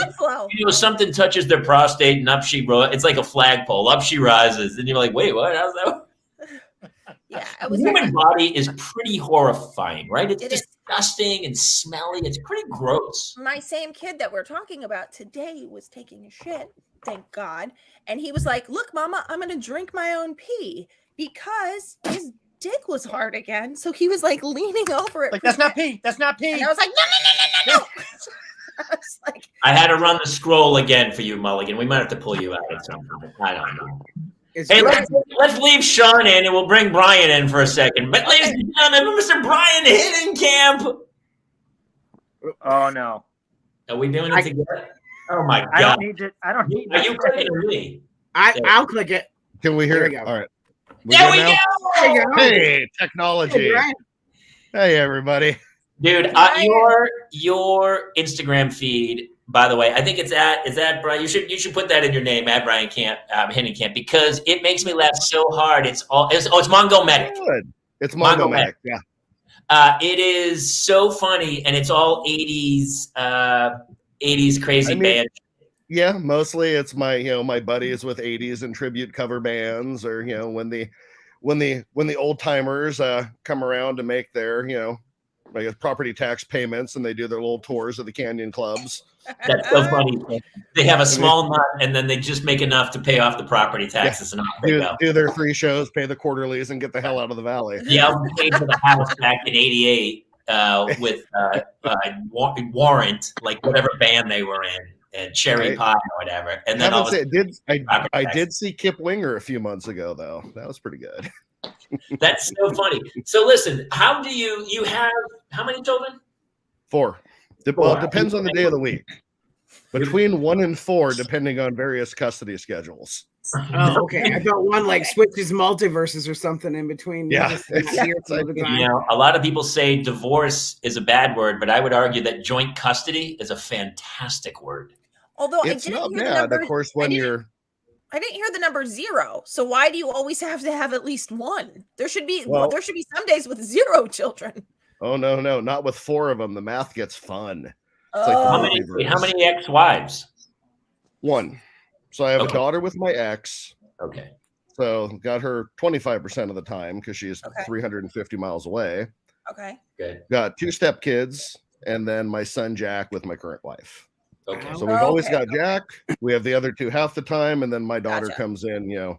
something touches their prostate, and up she rose. It's like a flagpole. Up she rises, and you're like, "Wait, what? How's that?" Yeah, the human body is pretty horrifying, right? It's disgusting and smelly. It's pretty gross. My same kid that we're talking about today was taking a shit, thank God, and he was like, "Look, Mama, I'm going to drink my own pee," because his dick was hard again. So he was like leaning over it. Like, that's not pee. That's not pee. And I was like, no. I was like, I had to run the scroll again for you, Mulligan. We might have to pull you out at some point. I don't know. Hey, let's leave Sean in and we'll bring Brian in for a second. But ladies and gentlemen, Mr. Brian Hiddenkamp. Oh no. Are we doing it together? Oh my God. I don't need it. Are you clicking or me? I'll click it. Can we hear it? Go. All right. There we go. Hey, technology. Hey, everybody. Dude, your Instagram feed By the way, I think it's at Brian. You should put that in your name, at Brian Camp, Henningcamp, because it makes me laugh so hard. It's Mongo-matic. Good. It's Mongo-matic. Yeah. It is so funny, and it's all 80s crazy band. Yeah, mostly it's my buddies with 80s and tribute cover bands, or when the old timers come around to make their I guess property tax payments, and they do their little tours of the canyon clubs. That's so funny. They have a small nut, and then they just make enough to pay off the property taxes, and off they go. Do their 3 shows, pay the quarterlies, and get the hell out of the valley. Yeah, I paid for the house back in '88 with Warrant, like whatever band they were in, and Cherry Pie or whatever. And then I did see Kip Winger a few months ago, though. That was pretty good. That's so funny. So listen, how do you have how many children? 4. Well, it depends on the day of the week. Between 1 and 4, depending on various custody schedules. Oh, okay. I thought one like switches multiverses or something in between. Yeah. A lot of people say divorce is a bad word, but I would argue that joint custody is a fantastic word. Although it's not bad, of course, when you're. I didn't hear the number 0. So why do you always have to have at least 1? There should be some days with 0 children. Oh no, not with 4 of them. The math gets fun. How many ex-wives? 1. So I have a daughter with my ex. Okay. So got her 25% of the time because she's 350 miles away. Okay. Good. Got 2 stepkids, and then my son Jack with my current wife. Okay. So we've always got Jack. We have the other 2 half the time, and then my daughter comes in,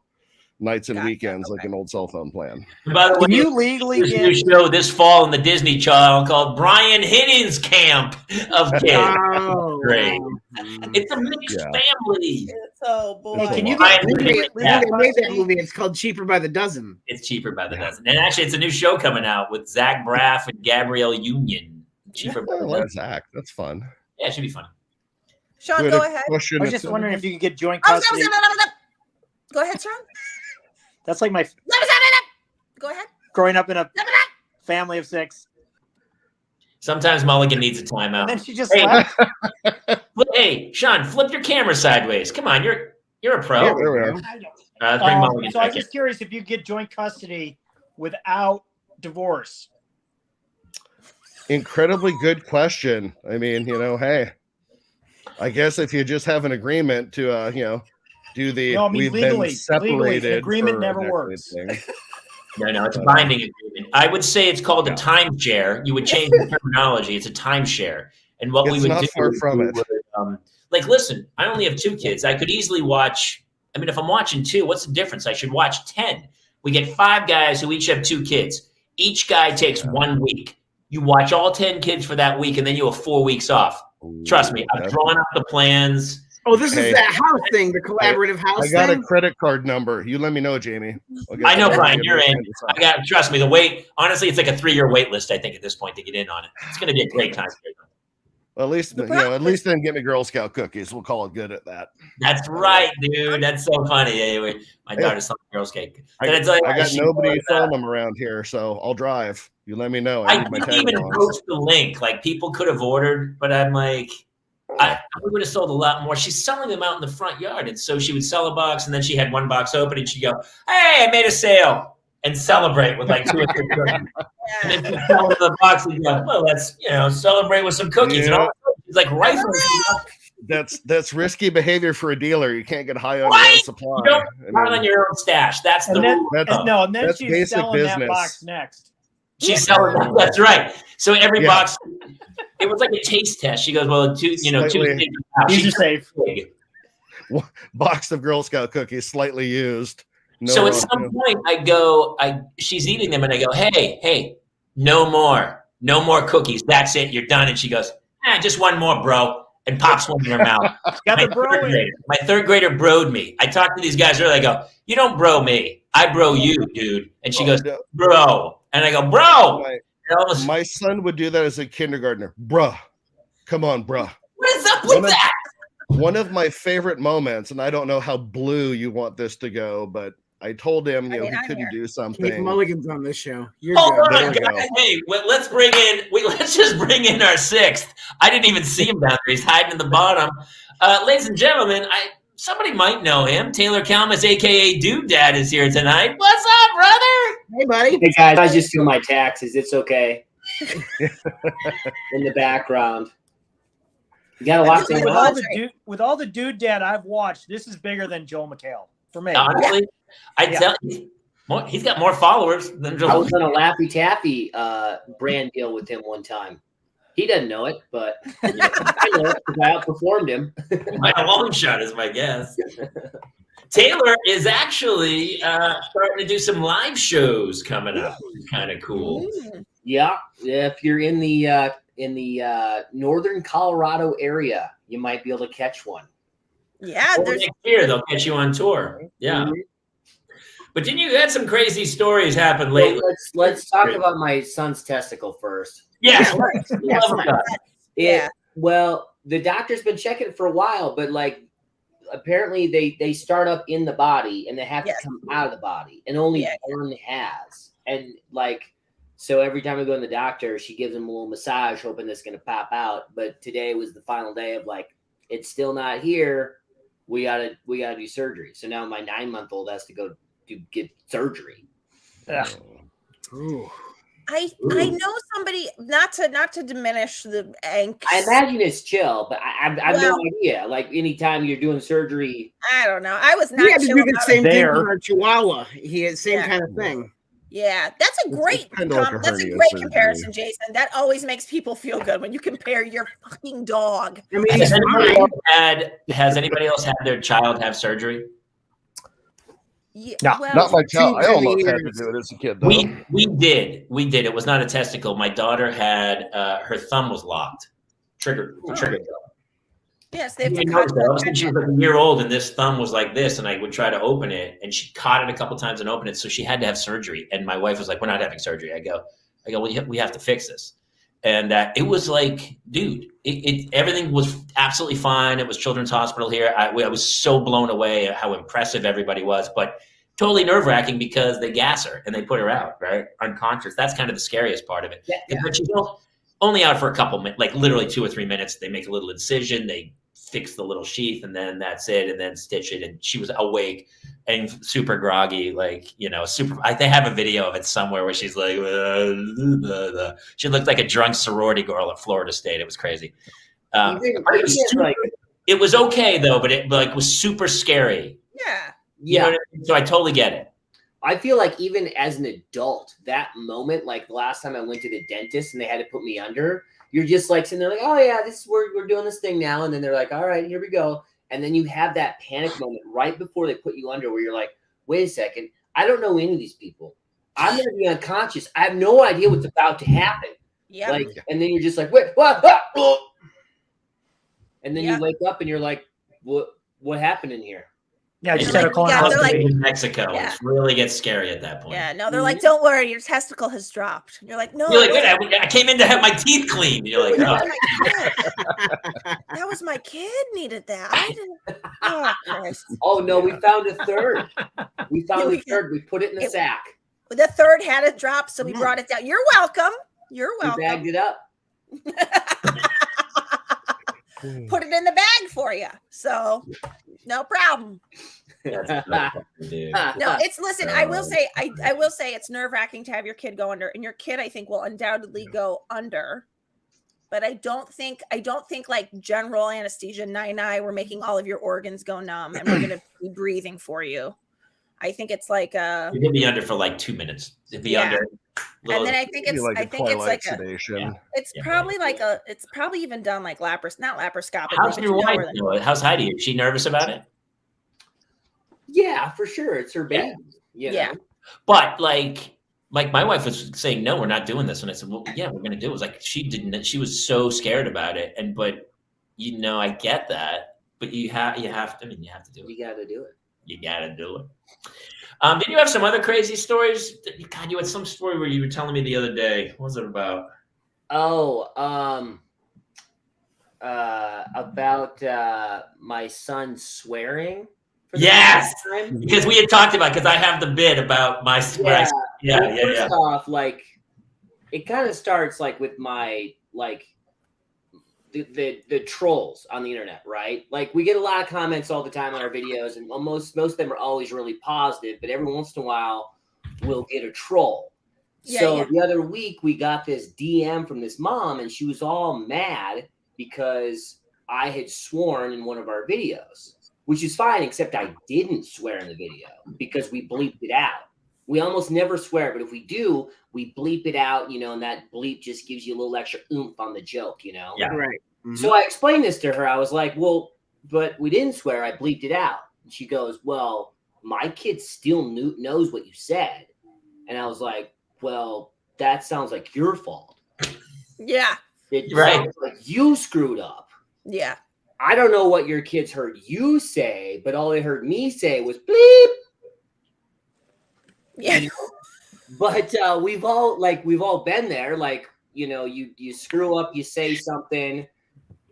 nights and weekends like an old cell phone plan. By the way, can you legally get a new show this fall on the Disney Channel called Brian Hinnan's Camp of Kids? Oh, great. It's a mixed family. Oh boy. Hey, can you made that movie? It's called Cheaper by the Dozen. It's Cheaper by the Dozen. And actually, it's a new show coming out with Zach Braff and Gabrielle Union. Cheaper by the Dozen. Zach. That's fun. Yeah, it should be fun. Sean, go ahead. I was just wondering if you could get joint custody. Go ahead, Sean. That's like my. Go ahead. Growing up in a family of 6. Sometimes Mulligan needs a timeout. And then she just left. Hey, Sean, flip your camera sideways. Come on, you're a pro. Yeah, there we are. Bring Mulligan so back I'm just curious if you get joint custody without divorce. Incredibly good question. I mean, hey, I guess if you just have an agreement to, do the we've legally, been separated. An agreement never works. No, it's a binding agreement. I would say it's called a timeshare. You would change the terminology. It's a timeshare. And what we would do far from it. Listen, I only have 2 kids. I could easily watch. I mean, if I'm watching 2, what's the difference? I should watch 10. We get 5 guys who each have 2 kids. Each guy takes 1 week. You watch all 10 kids for that week, and then you have 4 weeks off. Trust me, I've drawn out the plans. Oh, this is that house thing, the collaborative house thing? I got a credit card number. You let me know, Jamie. I know, Brian, you're in. Trust me, the wait, honestly, it's like a 3-year wait list, I think, at this point to get in on it. It's going to be a great time. Well, at least then get me Girl Scout cookies. We'll call it good at that. That's right, dude. That's so funny. Anyway, my daughter's selling Girl Scout. I got nobody selling them around here, so I'll drive. You let me know. I didn't even post the link. Like, people could have ordered, but I'm like, I would have sold a lot more. She's selling them out in the front yard. And so she would sell a box, and then she had 1 box open, and she'd go, hey, I made a sale, and celebrate with like 2 or 3 cookies. And then she'd sell the box, and go, well, let's, celebrate with some cookies. And all it's like rifling. That's risky behavior for a dealer. You can't get high on your own supply. You don't run on your own stash. That's the rule. And then she's selling that box next. She's selling that. That's right. So every box, it was like a taste test. She goes, well, 2 things. She's safe. Box of Girl Scout cookies, slightly used. So at some point, she's eating them, and I go, hey, no more cookies. That's it. You're done. And she goes, just 1 more, bro. And pops one in her mouth. My 3rd grader broed me. I talked to these guys earlier. I go, you don't bro me. I bro you, dude. And she goes, bro. And I go, bro. My son would do that as a kindergartner. Bruh. Come on, bruh. What is up with that? One of my favorite moments, and I don't know how blue you want this to go, but I told him, I mean, he I'm couldn't here. do Kate something. Mulligan's on this show. You're Hold good. on, There we go. guys. Hey, let's just bring in our sixth. I didn't even see him down there. He's hiding in the bottom. Ladies and gentlemen, somebody might know him. Taylor Kalmus, aka Dude Dad, is here tonight. What's up, brother? Hey, buddy. Hey guys, I just do my taxes. It's okay. In the background. You got a lot With going all on. with all the Dude Dad I've watched, this is bigger than Joel McHale for me. Honestly, tell you, he's got more followers than I Joel. was on a Laffy Taffy brand deal with him one time. He doesn't know it, but I know it because I outperformed him. By a long shot is my guess. Taylor is actually starting to do some live shows coming up. Kind of cool. Yeah, if you're in the northern Colorado area, you might be able to catch one. Yeah, Or there's next year they'll get you on tour. Yeah. But didn't you had some crazy stories happen lately? So let's talk about my son's testicle first. Yes. Yeah. Well, the doctor's been checking it for a while, but like apparently they start up in the body and they have Yes. to come out of the body, and only one has. And like, so every time I go to the doctor, she gives him a little massage, hoping that's going to pop out. But today was the final day of like, it's still not here. We gotta do surgery. So now my 9-month-old has to go to get surgery. Yeah. Ooh. I know somebody, not to diminish the angst. I imagine it's chill, but I have no Well- idea. Like anytime you're doing surgery, I don't know. I was not We had to chill do the about it. same thing There. with our Chihuahua. He had the same Yeah. kind of thing. Yeah, that's a great kinda like a that's a hernia great surgery. comparison, Jason. That always makes people feel good when you compare your fucking dog. I mean, he's fine. Has anybody else had their child have surgery? Yeah, No, well, Not my child. I Two almost had to years. do it as a kid, though. We did. It was not a testicle. My daughter had her thumb was locked. Trigger. yes, they have I to noticed cut that. I the was thinking she was like a year old, and this thumb was like this, and I would try to open it, and she caught it a couple times and opened it, so she had to have surgery. And my wife was like, "We're not having surgery." I go, well, we have to fix this. And it was like, dude, everything was absolutely fine. It was Children's Hospital here. I was so blown away at how impressive everybody was, but totally nerve wracking because they gas her and they put her out, right? Unconscious. That's kind of the scariest part of it. Yeah. But she's only out for a couple minutes, like literally 2 or 3 minutes. They make a little incision, they fix the little sheath, and then that's it, and then stitch it. And she was awake and super groggy, like, super. They have a video of it somewhere where she's like, she looked like a drunk sorority girl at Florida State. It was crazy. It was okay though, but it was super scary. Yeah. You know what I mean? So I totally get it. I feel like even as an adult, that moment, like the last time I went to the dentist and they had to put me under, you're just like sitting there like, oh yeah, we're doing this thing now. And then they're like, all right, here we go. And then you have that panic moment right before they put you under where you're like, wait a second, I don't know any of these people. I'm going to be unconscious. I have no idea what's about to happen. Yeah. Like, and then you're just like, wait, what? And then Yeah. you wake up and you're like, what happened in here? Yeah, I just They're had a like, yeah, they're like- in Mexico. Yeah. It really gets scary at that point. Yeah. No, they're like, don't worry, your testicle has dropped. And you're like, no. You're like, wait, I came in to have my teeth cleaned. You're like, oh. That was my kid needed that. I didn't. Oh, Christ. Oh no, we found a third. We found we a third. We put it in the sack. The third had it dropped, so we brought it down. You're welcome. You're We welcome. bagged it up. Put it in the bag for you. So no problem. Dude. No, it's listen, I will say it's nerve-wracking to have your kid go under, and your kid I think will undoubtedly go under. But I don't think like general anesthesia, we're making all of your organs go numb and we're gonna be breathing for you. I think it's like You're gonna be under for like 2 minutes. It'd be under. And then I think it's like I a think it's like sedation. it's probably like it's probably even done like not laparoscopic. How's your wife doing? How's Heidi? Is she nervous about it? Yeah, for sure. It's her baby. Yeah. But like my wife was saying, no, we're not doing this. And I said, well, yeah, we're gonna do it. It was like she was so scared about it. But I get that. But you have to do it. You got to do it. You gotta do it. Did you have some other crazy stories? God, you had some story where you were telling me the other day. What was it about? Oh, about my son swearing for the Yes, first time? because we had talked about, because I have the bit about my Well, yeah. First off, like it kind of starts like with my like the trolls on the internet, right? Like we get a lot of comments all the time on our videos, and most of them are always really positive, but every once in a while we'll get a troll. So the other week we got this DM from this mom, and she was all mad because I had sworn in one of our videos, which is fine, except I didn't swear in the video because we bleeped it out. We almost never swear, but if we do, we bleep it out, you know, and that bleep just gives you a little extra oomph on the joke, you know? Yeah. Right. Mhm. So I explained this to her. I was like, well, but we didn't swear. I bleeped it out. And she goes, well, my kid still knows what you said. And I was like, well, that sounds like your fault. Yeah. It Right. sounds like you screwed up. Yeah. I don't know what your kids heard you say, but all they heard me say was bleep. Yeah. You know? But we've all been there. Like, you know, you screw up, you say something,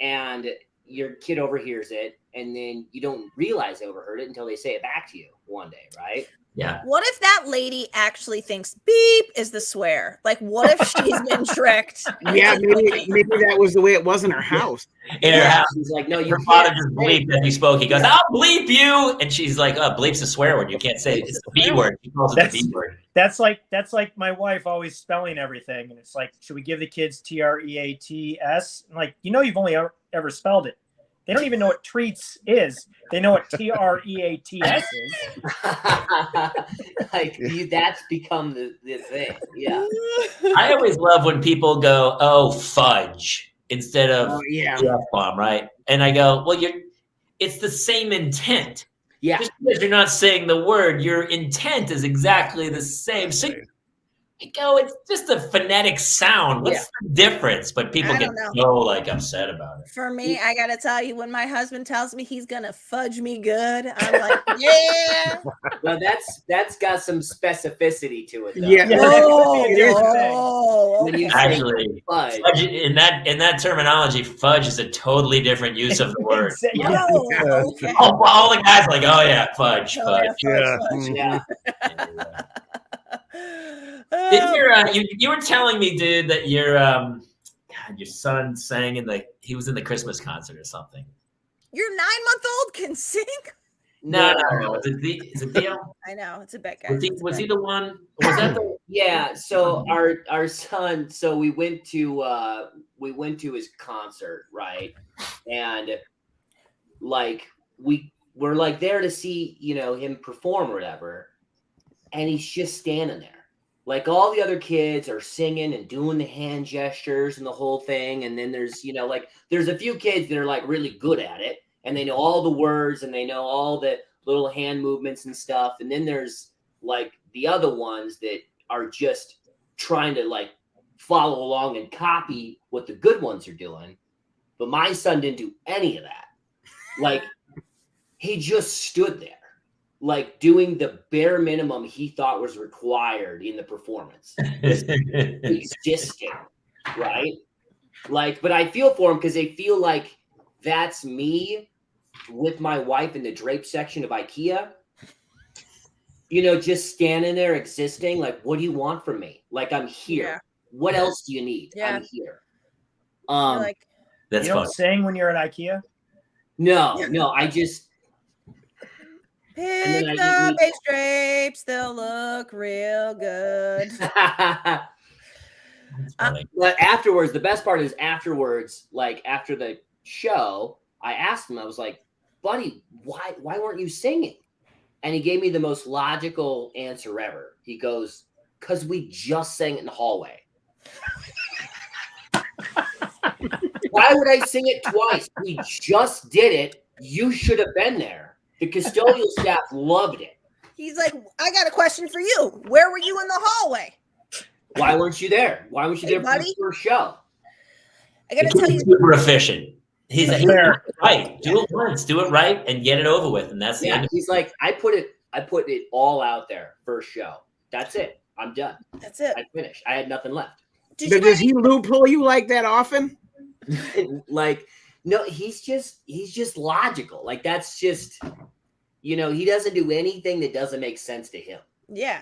and your kid overhears it, and then you don't realize they overheard it until they say it back to you one day, right? Yeah. What if that lady actually thinks beep is the swear? Like, what if she's been tricked? Yeah, maybe that was the way it was in her house. In her house, She's like, no, you her father can't just say bleeped as he spoke. He goes, "I'll bleep you," and she's like, "Oh, bleep's a swear word. You can't say it. It's the B word." She calls it the B word. That's like my wife always spelling everything, and it's like, should we give the kids TREATS? I'm like, you know, you've only ever spelled it. They don't even know what treats is. They know what TREATS is. Like that's become the thing. Yeah. I always love when people go, "Oh, fudge," instead of the F-bomb, right? And I go, "Well, it's the same intent. Yeah. Just because you're not saying the word, your intent is exactly the same." So I go, it's just a phonetic sound. What's the difference? But people get so like upset about it. For me, I gotta tell you, when my husband tells me he's gonna fudge me good, I'm like, yeah. Well, that's got some specificity to it, though. Yeah. When you say Actually, fudge, in that terminology, fudge is a totally different use of the word. Okay. All the guys are like, "Oh yeah, fudge, fudge." yeah. Didn't you were telling me, dude, that your son sang he was in the Christmas concert or something. Your 9-month-old can sing? No. Is it Theo? I know, it's a bit, guys. Was he the one? Was that the? Yeah. So our son. So we went to his concert, right? And like we're like there to see, you know, him perform or whatever, and he's just standing there. Like all the other kids are singing and doing the hand gestures and the whole thing. And then there's, you know, like there's a few kids that are like really good at it and they know all the words and they know all the little hand movements and stuff. And then there's like the other ones that are just trying to like follow along and copy what the good ones are doing. But my son didn't do any of that. Like he just stood there, like doing the bare minimum he thought was required in the performance. Existing, right? Like, but I feel for him because they feel like that's me with my wife in the drape section of IKEA. You know, just standing there existing. Like, what do you want from me? Like, I'm here. Yeah. What else do you need? Yeah. I'm here. Like, That's you don't fun. sing when you're at IKEA? No, I just pick up a drapes, they'll look real good. But afterwards, the best part is afterwards, like after the show, I asked him, I was like, buddy, why weren't you singing? And he gave me the most logical answer ever. He goes, because we just sang it in the hallway. Why would I sing it twice? We just did it. You should have been there. The custodial staff loved it. He's like, I got a question for you. Where were you in the hallway? Why weren't you there? Why weren't you there for buddy? the first show? I got to tell you. Super efficient. He's right. Do it once, do it right, and get it over with, and that's the end. He's like, I put it all out there first show. That's it. I'm done. That's it. I finished. I had nothing left. Does he loophole you like that often? Like, no, he's just logical. Like that's just You know, he doesn't do anything that doesn't make sense to him. Yeah.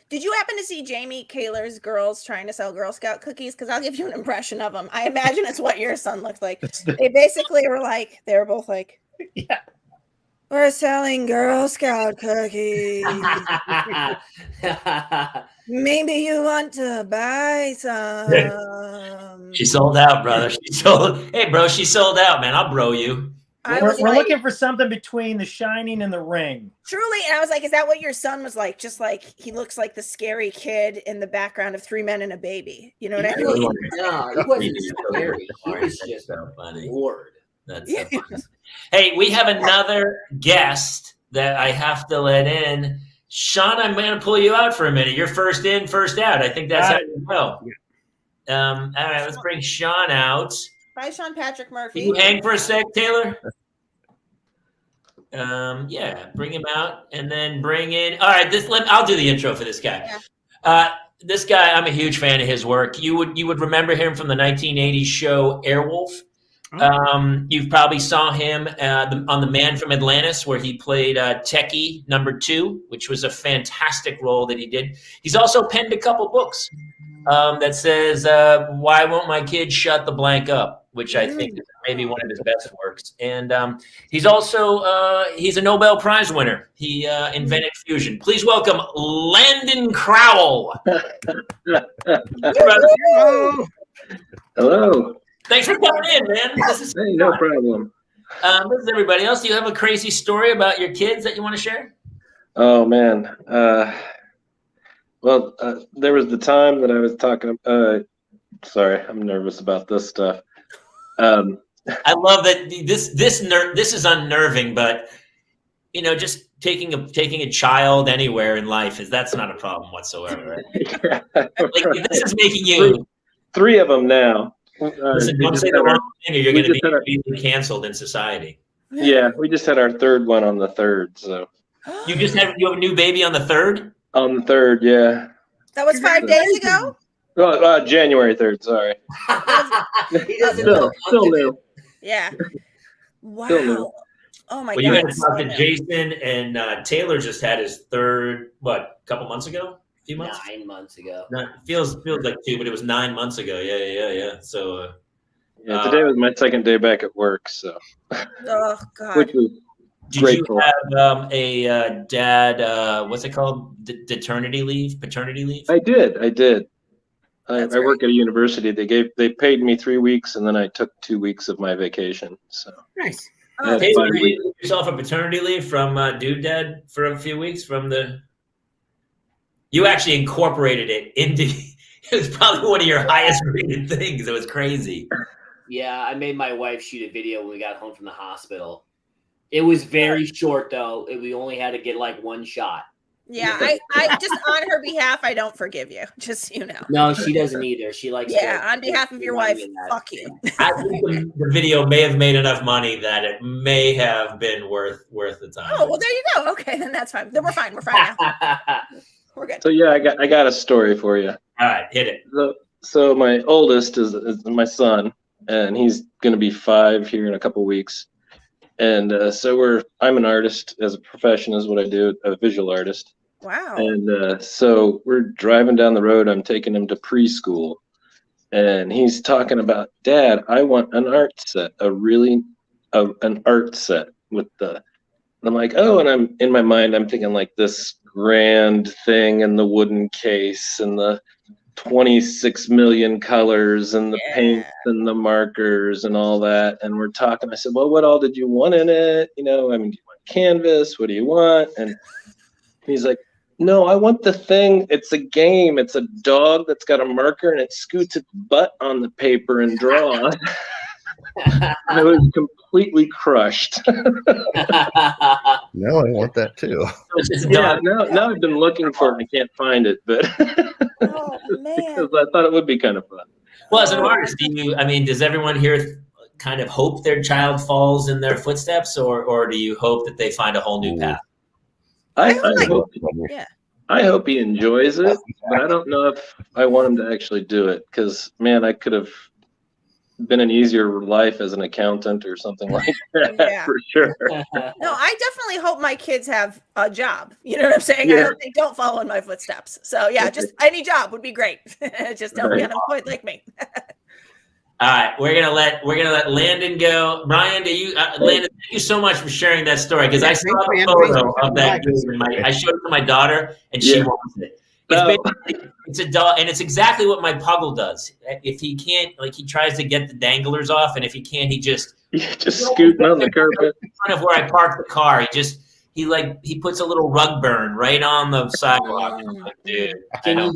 Did you happen to see Jamie Kaler's girls trying to sell Girl Scout cookies? Because I'll give you an impression of them. I imagine it's what your son looked like. They basically were like, they were both like, Yeah. we're selling Girl Scout cookies. Maybe you want to buy some. She sold out, brother. Hey, bro, she sold out, man. I'll bro you. We're looking for something between The Shining and The Ring. Truly, and I was like, is that what your son was like? Just like he looks like the scary kid in the background of Three Men and a Baby. You know what I mean? No, he wasn't scary. He was just so funny. bored. That's so funny. Hey, we have another guest that I have to let in. Sean, I'm going to pull you out for a minute. You're first in, first out. I think that's how you go. All right, let's bring Sean out. Bye, Sean Patrick Murphy. Can you hang for a sec, Taylor? Yeah, bring him out and then bring in. All right, I'll do the intro for this guy. Yeah. This guy, I'm a huge fan of his work. You would remember him from the 1980s show Airwolf. You probably saw him on The Man from Atlantis, where he played Techie #2, which was a fantastic role that he did. He's also penned a couple books that says "Why Won't My Kid Shut the Blank Up," which I think is maybe one of his best works. And he's also he's a Nobel Prize winner. He invented fusion. Please welcome Landon Crowell. Hello. Thanks for coming in, man. This is Hey, no problem. this is everybody else. Do you have a crazy story about your kids that you want to share? Oh man. Well, there was the time that I was talking. Sorry, I'm nervous about this stuff. I love that this is unnerving, but you know, just taking a child anywhere in life that's not a problem whatsoever. Right? Like, this is making you three of them now. Listen, don't say the wrong thing, or you're going to be canceled in society. Yeah, we just had our third one on the 3rd. So you have a new baby on the 3rd. On the 3rd, yeah. That was 5 days ago. Oh, January 3rd. Sorry. He doesn't know. Still new. Yeah. Wow. new. Oh my Well, God. you had to talk to Jason, and Taylor just had his 3rd. What? A couple months ago? A few months? 9 months ago. Feels like 2, but it was 9 months ago. Yeah. So. Yeah, today was my second day back at work. So. Oh God. Which was Did grateful. you have a dad? What's it called? Paternity leave. I did. I That's work at a university. They paid me 3 weeks, and then I took 2 weeks of my vacation. So Nice. I had Hey, 5 you weeks. took yourself a paternity leave from Dude Dad for a few weeks from the. You actually incorporated it into. It was probably one of your highest rated things. It was crazy. Yeah, I made my wife shoot a video when we got home from the hospital. It was very short, though. We only had to get like one shot. Yeah, I just on her behalf, I don't forgive you. Just so you know. No, she doesn't either. She likes. Yeah, on behalf of your wife, fuck you. I think the video may have made enough money that it may have been worth the time. Oh well, there you go. Okay, then that's fine. Then we're fine. We're fine now. We're good. So yeah, I got a story for you. All right, hit it. So my oldest is my son, and he's going to be 5 here in a couple weeks. And I'm an artist as a profession, is what I do, a visual artist. Wow. And so we're driving down the road. I'm taking him to preschool, and he's talking about, Dad, I want an art set, an art set with the. And I'm like, oh, and I'm in my mind, I'm thinking like this grand thing in the wooden case and the 26 million colors and the paints and the markers and all that. And we're talking. I said, well, what all did you want in it? You know, I mean, do you want canvas? What do you want? And he's like, no, I want the thing. It's a game. It's a dog that's got a marker and it scoots its butt on the paper and draws. I was completely crushed. Now I want that too. Yeah, now I've been looking for it. I can't find it, but Oh man. because I thought it would be kind of fun. Well, as an artist, does everyone here kind of hope their child falls in their footsteps, or do you hope that they find a whole new path? I hope he enjoys it, but I don't know if I want him to actually do it because, man, I could have been an easier life as an accountant or something like that. Yeah. For sure. No, I definitely hope my kids have a job. You know what I'm saying? I Yeah. hope they don't follow in my footsteps. So yeah, just any job would be great. Just don't be unemployed like me. All right, we're gonna let Landon go. Brian, Landon, thank you so much for sharing that story because I saw the photo of that game. I showed it to my daughter, and she wants it. It's a dog, and it's exactly what my Puggle does. If he can't, like, he tries to get the danglers off, and if he can't, he just scooting on the carpet in front of where I parked the car. He puts a little rug burn right on the sidewalk. And I'm like, dude, can you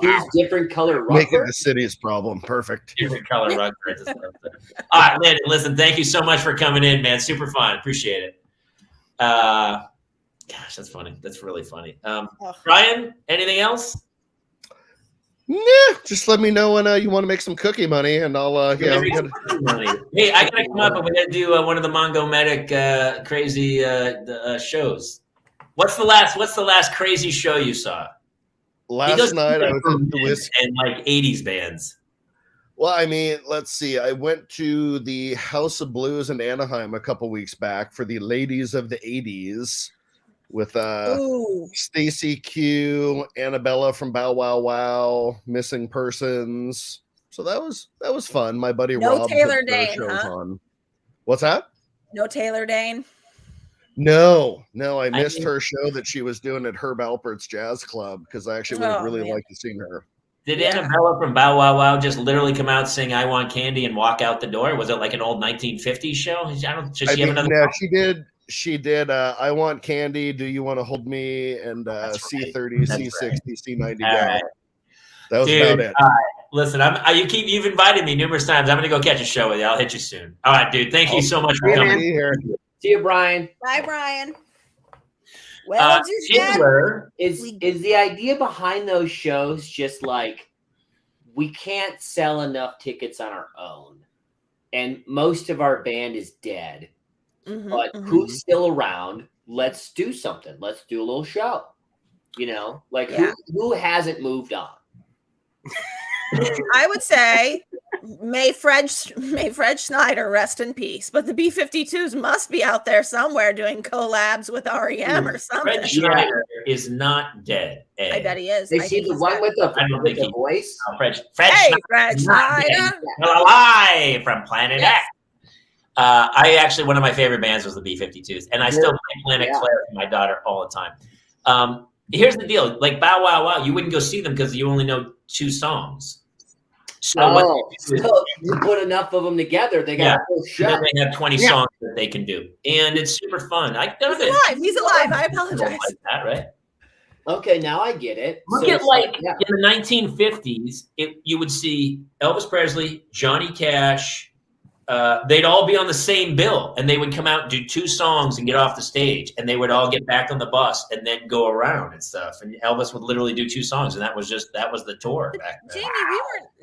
choose different color rug Make it burn? the city's problem. Perfect. Different color rug burns. All right, Landon, listen, thank you so much for coming in, man. Super fun. Appreciate it. Gosh, that's funny. That's really funny. Brian, anything else? Yeah, just let me know when you want to make some cookie money, and I'll Hey, I gotta come up and we gotta do one of the Mongo Medic crazy shows. What's the last crazy show you saw? Last night I was at the whiskey and like 80s bands. Well, I mean, let's see. I went to the House of Blues in Anaheim a couple weeks back for the Ladies of the 80s with Stacy Q, Annabella from Bow Wow Wow, Missing Persons. So that was fun. My buddy Rob Taylor put their Dane, shows huh? on. What's that? No Taylor Dane. No, I missed her show that she was doing at Herb Alpert's Jazz Club because I actually would have really liked to see her. Did Annabella from Bow Wow Wow just literally come out, sing "I Want Candy" and walk out the door? Was it like an old 1950s show? She did. I Want Candy. Do You Want to Hold Me? And C30, C60, C90. Right. That was about it. Listen, you've invited me numerous times. I'm gonna go catch a show with you. I'll hit you soon. All right, dude. Thank you so much for coming. See you, Brian. Bye, Brian. Well, Taylor, is the idea behind those shows just like we can't sell enough tickets on our own, and most of our band is dead. But who's still around? Let's do something. Let's do a little show. You know, like who hasn't moved on? I would say may Fred Schneider rest in peace. But the B-52s must be out there somewhere doing collabs with REM or something. Fred Schneider is not dead. I bet he is. They see the one with the voice. Fred Schneider, alive from Planet X. One of my favorite bands was the B-52s, and I still play Planet Clare for my daughter all the time. Here's the deal: like Bow Wow Wow, you wouldn't go see them because you only know 2 songs. So you put enough of them together, they got a full show. Then they have 20 songs that they can do, and it's super fun. He's alive. I apologize. Like that, right? Okay, now I get it. Look at in the 1950s, you would see Elvis Presley, Johnny Cash. They'd all be on the same bill, and they would come out and do 2 songs and get off the stage, and they would all get back on the bus and then go around and stuff. And Elvis would literally do 2 songs, and that was the tour back then.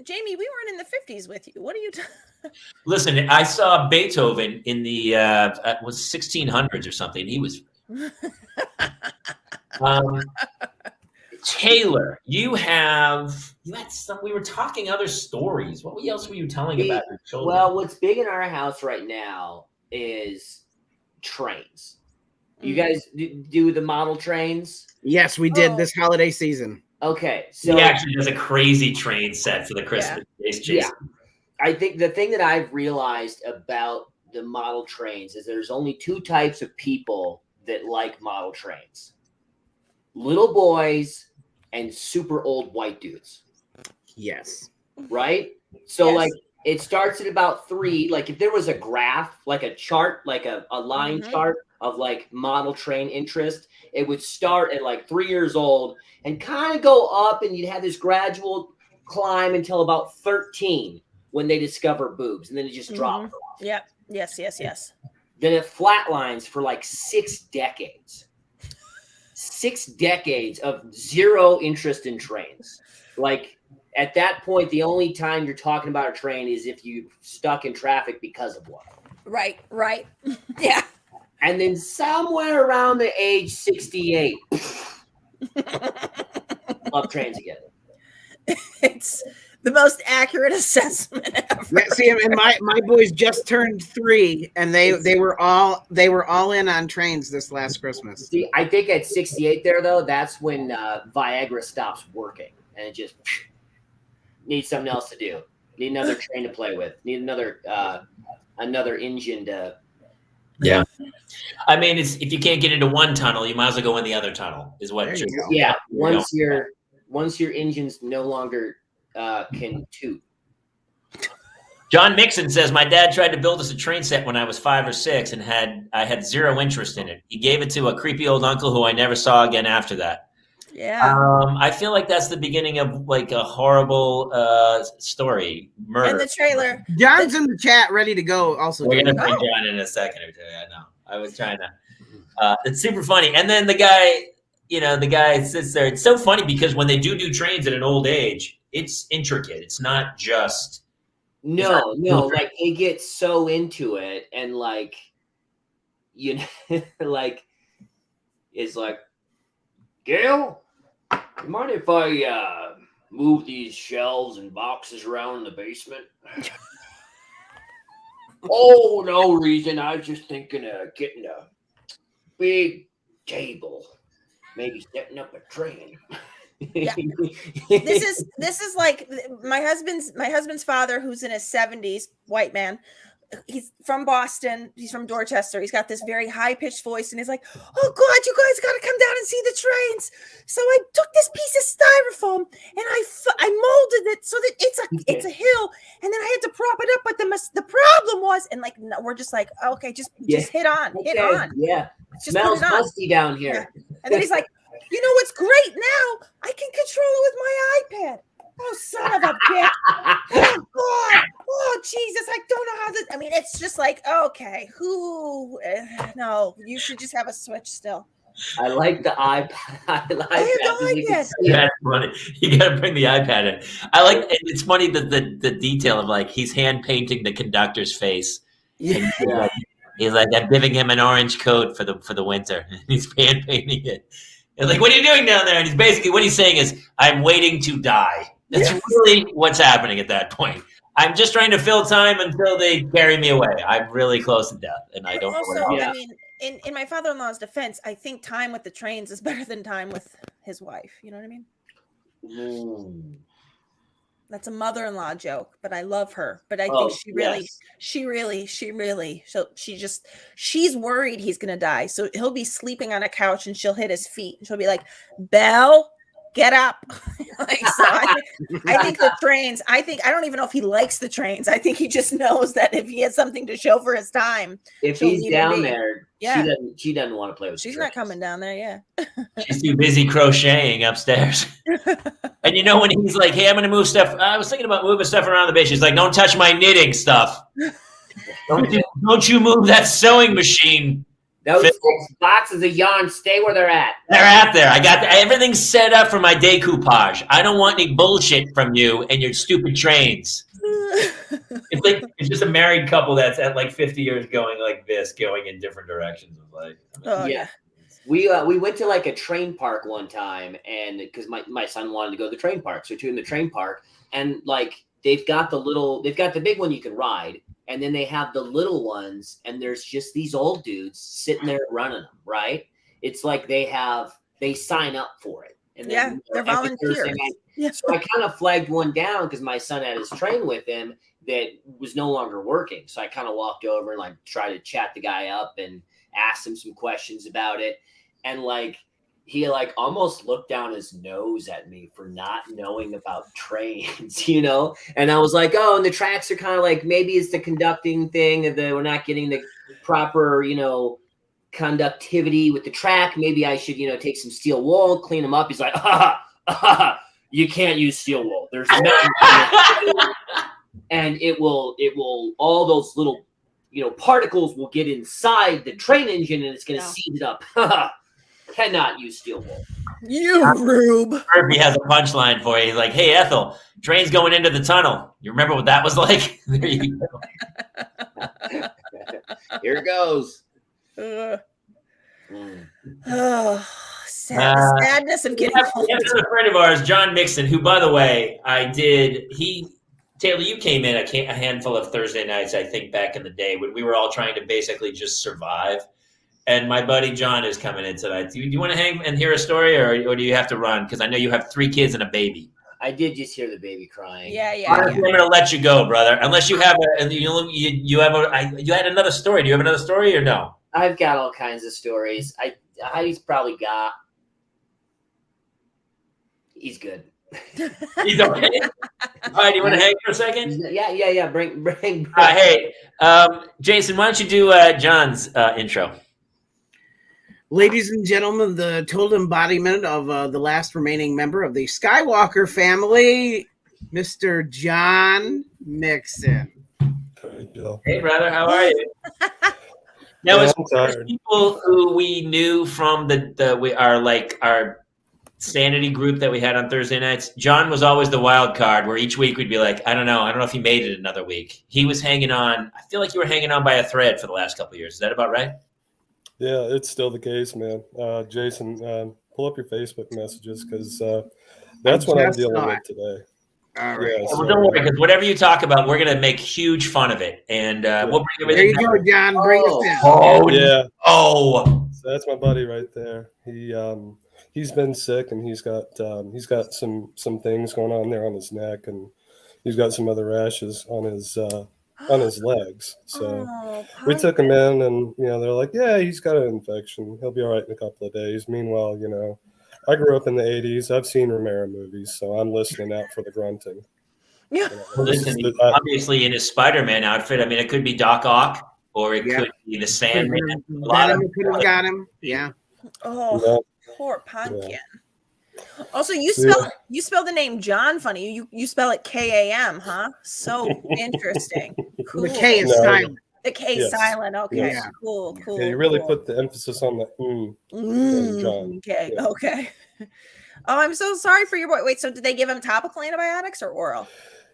Jamie, we weren't in the 50s with you. What are you Listen, I saw Beethoven in the was 1600s or something. He was Taylor, you had some. We were talking other stories. What else were you telling about your children? Well, what's big in our house right now is trains. You guys do the model trains? Yes, we did this holiday season. Okay, so he actually does a crazy train set for the Christmas days, Jason. I think the thing that I've realized about the model trains is there's only 2 types of people that like model trains: little boys and super old white dudes. Yes. Right? So like it starts at about 3. Like if there was a graph, like a chart, like a line chart of like model train interest, it would start at like 3 years old and kind of go up, and you'd have this gradual climb until about 13 when they discover boobs, and then it just drops off. Yep. Yes. Then it flatlines for like 6 decades. 6 decades of zero interest in trains. Like at that point, the only time you're talking about a train is if you stuck in traffic because of one. Right. Yeah. And then somewhere around the age 68, love trains again. It's the most accurate assessment ever. Yeah, see, and my boys just turned 3, and they were all in on trains this last Christmas. See, I think at 68 there though, that's when Viagra stops working, and it just needs something else to do. Need another train to play with. Need another engine to. Yeah. I mean, it's if you can't get into one tunnel, you might as well go in the other tunnel. Is what? There you go. Yeah. Once your engine's no longer can toot. John Mixon says, my dad tried to build us a train set when I was 5 or 6 and I had zero interest in it. He gave it to a creepy old uncle who I never saw again after that. Yeah. I feel like that's the beginning of like a horrible story. Murder. And the trailer. John's in the chat, ready to go. Also, We're gonna bring John in a second or two. I know. I was trying to. It's super funny. And then the guy sits there. It's so funny because when they do trains at an old age, it's intricate. It's not just. No, like they get so into it, and like, you know, like, it's like, Gail, you mind if I move these shelves and boxes around in the basement? Oh, no reason. I was just thinking of getting a big table, maybe setting up a train. Yeah. This is like my husband's father, who's in his 70s, white man. He's from Boston. He's from Dorchester. He's got this very high-pitched voice, and he's like, "Oh God, you guys got to come down and see the trains." So I took this piece of styrofoam and I molded it so that it's a hill, and then I had to prop it up. But the problem was, and like we're just like, okay, just hit on. Yeah, Just smells put it on. musty down here. Yeah. And then he's like, you know what's great now? I can control it with my iPad. Oh, son of a bitch. Oh, God. Oh, Jesus. I don't know how this. I mean, it's just like, okay, no, you should just have a Switch still. I like the iPad. I have the iPad. That's funny. You got to bring the iPad in. I like, and it's funny the detail of like he's hand painting the conductor's face. Yeah. He's like, I'm giving him an orange coat for the winter. And he's hand painting it. And like, what are you doing down there? And he's basically, what he's saying is, I'm waiting to die. That's really what's happening at that point. I'm just trying to fill time until they carry me away. I'm really close to death, and I don't know what else. I mean, in my father-in-law's defense, I think time with the trains is better than time with his wife. You know what I mean? That's a mother-in-law joke, but I love her. But I think she's worried he's going to die. So he'll be sleeping on a couch and she'll hit his feet. And she'll be like, Belle, get up. I think the trains, I don't even know if he likes the trains. I think he just knows that if he has something to show for his time. If he's down there, she doesn't want to play with She's not coming down there, yeah. She's too busy crocheting upstairs. And you know when he's like, hey, I'm going to move stuff. I was thinking about moving stuff around the base. She's like, don't touch my knitting stuff. Don't you move that sewing machine. Those 6 boxes of yarn stay where they're at. They're out there. I got everything set up for my decoupage. I don't want any bullshit from you and your stupid trains. It's like it's just a married couple that's at like 50 years going like this, going in different directions. Like, yeah. We went to like a train park one time, and because my son wanted to go to the train park, so we took him to the train park, and like they've got the big one you can ride, and then they have the little ones, and there's just these old dudes sitting there running them. Right? It's like they sign up for it, and then, they're volunteers. So I kind of flagged one down because my son had his train with him that was no longer working. So I kind of walked over and like tried to chat the guy up and asked him some questions about it. And like, he like almost looked down his nose at me for not knowing about trains, you know? And I was like, oh, and the tracks are kind of like, maybe it's the conducting thing that we're not getting the proper, conductivity with the track. Maybe I should, take some steel wool, clean them up. He's like, you can't use steel wool. There's nothing. And it will, all those little, particles will get inside the train engine and it's going to seize it up. Cannot use steel wool. You rube. Murphy has a punchline for you. He's like, hey, Ethel, train's going into the tunnel. You remember what that was like? There you go. Here it goes. The sadness of getting we have another friend of ours, John Mixon, who, by the way, Taylor, you came in a handful of Thursday nights, I think, back in the day when we were all trying to basically just survive. And my buddy John is coming in tonight. Do you want to hang and hear a story, or do you have to run? Because I know you have 3 kids and a baby. I did just hear the baby crying. Yeah. I'm going to let you go, brother. Unless you have you had another story. Do you have another story or no? I've got all kinds of stories. Heidi's probably got. He's good. He's okay. All right, do you want to hang for a second? Yeah. Bring. Hey, Jason, why don't you do John's intro? Ladies and gentlemen, the total embodiment of the last remaining member of the Skywalker family, Mr. John Mixon. Hey, brother, how are you? Now, as people who we knew from our sanity group that we had on Thursday nights, John was always the wild card where each week we'd be like, I don't know if he made it another week. He was hanging on. I feel like you were hanging on by a thread for the last couple of years. Is that about right? Yeah, it's still the case, man. Jason, pull up your Facebook messages because that's what I'm dealing with today. All right. Yeah, well, don't worry, because whatever you talk about, we're going to make huge fun of it. And we'll bring everything there you go, John. Bring us in. Oh, yeah. Oh. So that's my buddy right there. He's been sick and he's got some things going on there on his neck, and he's got some other rashes on his legs. So we took him in, and they're like, yeah, he's got an infection. He'll be all right in a couple of days. Meanwhile, I grew up in the 80s. I've seen Romero movies, so I'm listening out for the grunting. Yeah. Listen, obviously in his Spider-Man outfit, I mean, it could be Doc Ock or it could be the Sandman. Venom could have got him. Yeah. Oh, poor pumpkin. Yeah. Also, you spell the name John funny. You spell it K-A-M, huh? So interesting. Cool. The K is silent. The K is silent. Okay. Yes. Cool. Yeah, you really put the emphasis on the John. Okay. Yeah. Okay. Oh, I'm so sorry for your boy. Wait, so did they give him topical antibiotics or oral?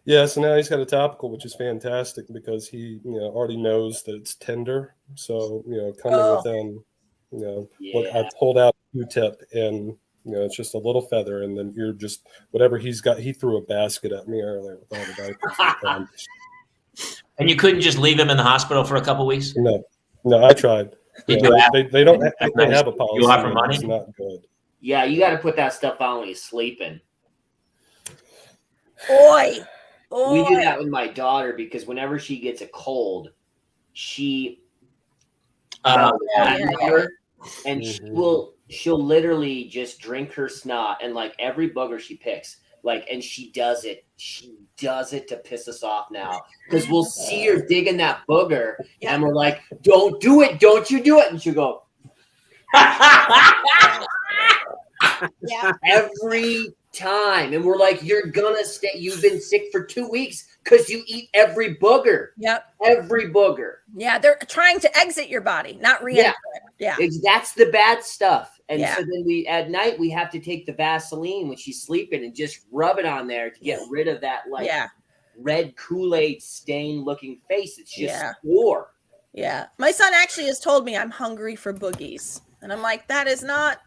Yeah, so now he's got a topical, which is fantastic because he already knows that it's tender. So, coming within, look, I pulled out a Q-tip and it's just a little feather, and then you're just whatever he's got. He threw a basket at me earlier with all the diapers. And you couldn't just leave him in the hospital for a couple weeks? No, I tried. They don't. They have a policy. You offer money? It's not good. Yeah, you got to put that stuff on when he's sleeping. Oi. We do that with my daughter because whenever she gets a cold, she'll literally just drink her snot, and like every booger she picks, and she does it to piss us off now because we'll see her digging that booger and we're like, don't do it, don't you do it, and she'll go every time, and we're like, you're gonna stay, you've been sick for 2 weeks because you eat every booger. Every booger. Yeah, they're trying to exit your body, not re-enter it. Yeah, that's the bad stuff. And so then at night we have to take the Vaseline when she's sleeping and just rub it on there to get rid of that red Kool-Aid stain looking face. It's just sore. Yeah, my son actually has told me I'm hungry for boogies, and I'm like, that is not.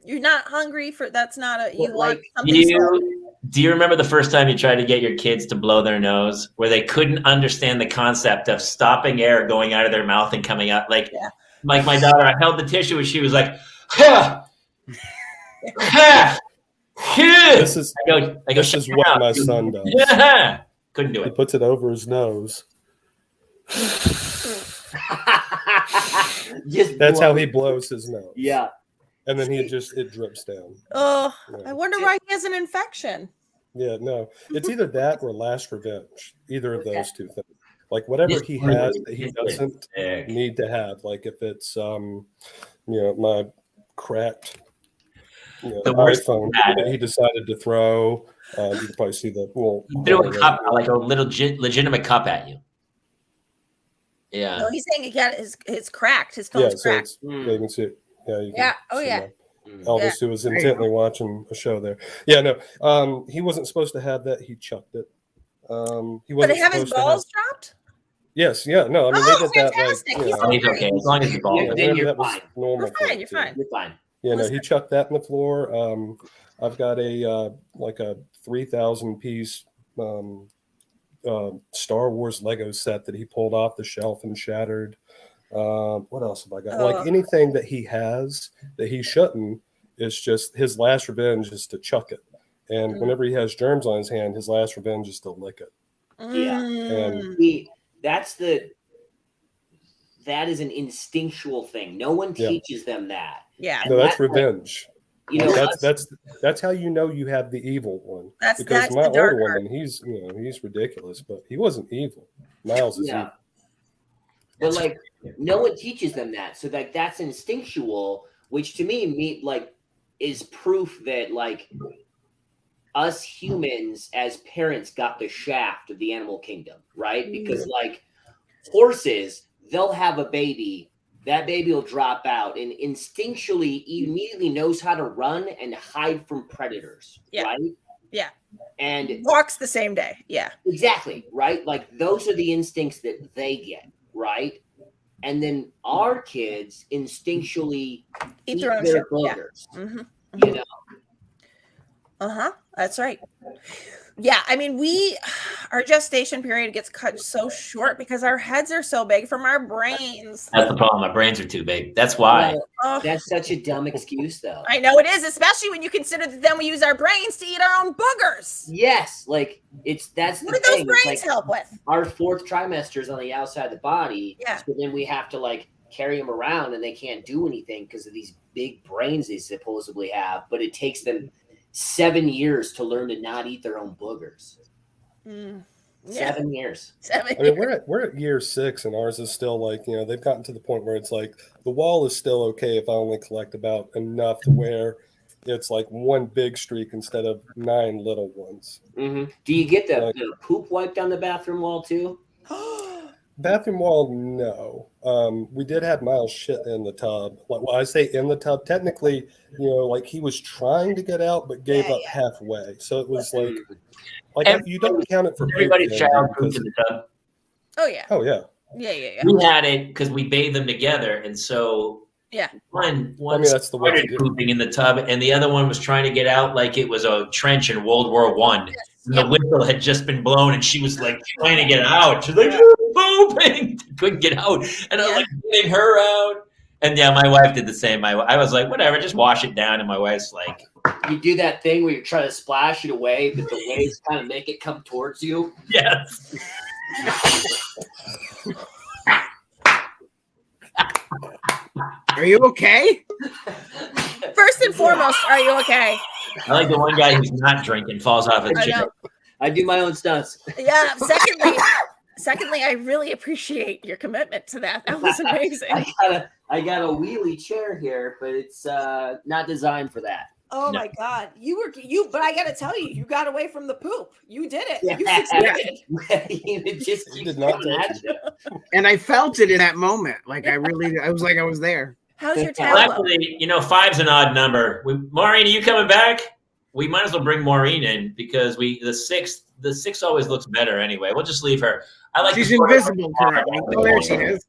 You're not hungry for. That's not a. You want something. Do you remember the first time you tried to get your kids to blow their nose, where they couldn't understand the concept of stopping air going out of their mouth and coming out? Like my daughter, I held the tissue and she was like, "Ha, ha, This is this is what my son does. Yeah. Couldn't do it. He puts it over his nose. That's how he blows his nose. Yeah. And then it drips down. Oh, I wonder why he has an infection. Yeah, no. It's either that or last revenge. Either of those two things. Like whatever he has that he doesn't need to have. Like if it's my cracked iPhone that he decided to throw. You can probably see the he threw a cup, like a little legitimate cup at you. Yeah. No, he's saying he got his cracked. His phone's cracked. Yeah, you can see it. Yeah, you can. Yeah. Oh yeah. Elvis, who was intently watching a show there. Yeah, no. He wasn't supposed to have that. He chucked it. He wasn't. But they have his balls dropped? Yes. Yeah. No. I mean, they did fantastic. that. He's okay as long as the ball. Then you're fine. Normal. You're fine. You're fine. Yeah, no, he chucked that in the floor. I've got a like a 3,000 piece Star Wars Lego set that he pulled off the shelf and shattered. What else have I got? Like anything that he has that he shouldn't, it's just his last revenge is to chuck it. And whenever he has germs on his hand, his last revenge is to lick it. Yeah. And that is an instinctual thing. No one teaches them that. Yeah. No, that's revenge. You know, that's how you know you have the evil one. That's my the dark older one, he's ridiculous, but he wasn't evil. Miles is evil. But like no one teaches them that. So like that's instinctual, which to me like is proof that like us humans as parents got the shaft of the animal kingdom, right? Because like horses, they'll have a baby, that baby will drop out and instinctually immediately knows how to run and hide from predators, right? Yeah. And walks the same day. Yeah. Exactly, right? Like those are the instincts that they get, right? And then our kids instinctually eat their own their shit. boogers. Yeah. You know? That's right. Yeah, I mean, our gestation period gets cut so short because our heads are so big from our brains. That's the problem. My brains are too big. That's why. Well, that's such a dumb excuse, though. I know it is, especially when you consider that then we use our brains to eat our own boogers. Yes, like that's what the do thing. those brains help with? Our fourth trimester is on the outside of the body, so then we have to like carry them around, and they can't do anything because of these big brains they supposedly have. But it takes them 7 years to learn to not eat their own boogers. 7 years. I mean, we're at year 6, and ours is still like, they've gotten to the point where it's like the wall is still okay if I only collect about enough to where it's like one big streak instead of 9 little ones. Mm-hmm. Do you get the poop wiped on the bathroom wall too? Bathroom wall, no. We did have Miles shit in the tub. Like, well, I say in the tub, technically, like he was trying to get out but gave up halfway. So it was like you don't count it for everybody's child pooped in the tub. Oh yeah. Oh yeah. Yeah. We had it because we bathed them together, and so one that's the way started pooping in the tub, and the other one was trying to get out like it was a trench in World War I. The whistle had just been blown, and she was like trying to get out. She's like, "You're pooping!" Couldn't get out, and I was like getting her out. And my wife did the same. I was like, "Whatever, just wash it down." And my wife's like, "You do that thing where you try to splash it away, but the waves kind of make it come towards you." Yes. Are you okay? First and foremost, are you okay? I like the one guy who's not drinking falls off his chair. I do my own stunts. Yeah. Secondly, I really appreciate your commitment to that. That was amazing. I got a wheelie chair here, but it's not designed for that. Oh my God. But I gotta tell you, you got away from the poop. You did it. You succeeded. It just did not touch it. And I felt it in that moment. Like I was like I was there. How's your Well, actually, 5's an odd number. Maureen, are you coming back? We might as well bring Maureen in because the six always looks better anyway. We'll just leave her. She's invisible currently. Oh, there she is.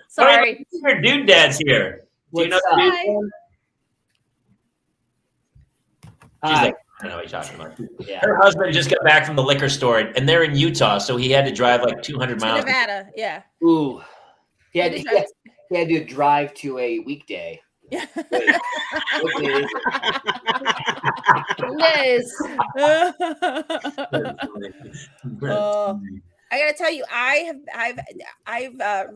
Sorry. Her dude dad's here. Do you know the dude dad? She's like, I don't know what you're talking about. Yeah. Her husband just got back from the liquor store, and they're in Utah, so he had to drive like 200 miles. Nevada, yeah. Ooh. He had to drive to a weekday. Yeah. Liz. I gotta tell you, I've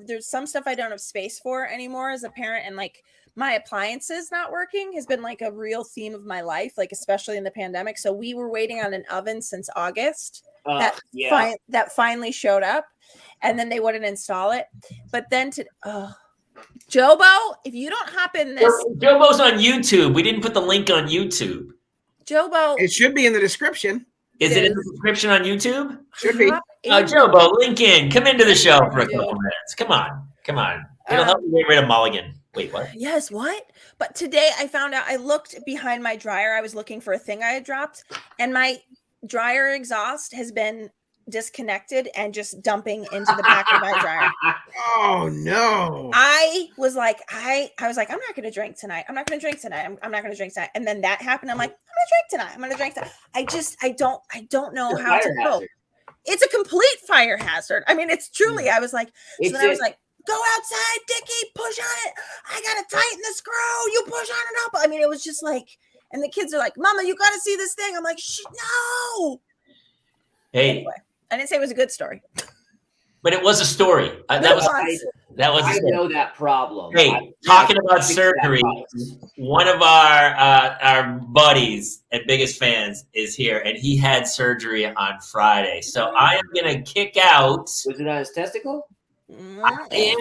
there's some stuff I don't have space for anymore as a parent, and like my appliances not working has been like a real theme of my life, like especially in the pandemic. So we were waiting on an oven since August that finally showed up, and then they wouldn't install it. But then Jobo, if you don't hop in this, Jobo's on YouTube. We didn't put the link on YouTube. Jobo, it should be in the description. Is it in the description on YouTube? Should be. Jobo, link in. Come into the show for a couple minutes. Come on. It'll help you get rid of Mulligan. Wait, what? Yes, what? But today I found out, I looked behind my dryer. I was looking for a thing I had dropped, and my dryer exhaust has been disconnected and just dumping into the back of my dryer. Oh no. I was like, I'm not going to drink tonight. I'm not going to drink tonight. I'm not going to drink tonight. And then that happened. I'm like, I'm going to drink tonight. I'm going to drink tonight. I don't know It's a how to fire cope. hazard. It's a complete fire hazard. I mean, it's truly, I was like, so then I was like, go outside, Dickie, push on it. I got to tighten the screw. You push on it up. I mean, it was just like, and the kids are like, Mama, you got to see this thing. I'm like, no. Hey, Anyway, I didn't say it was a good story. but it was a story. That was a I story. know that problem. Hey, talking about surgery, one of our buddies and biggest fans is here, and he had surgery on Friday. So I am gonna kick out. Was it on his testicle? I'll let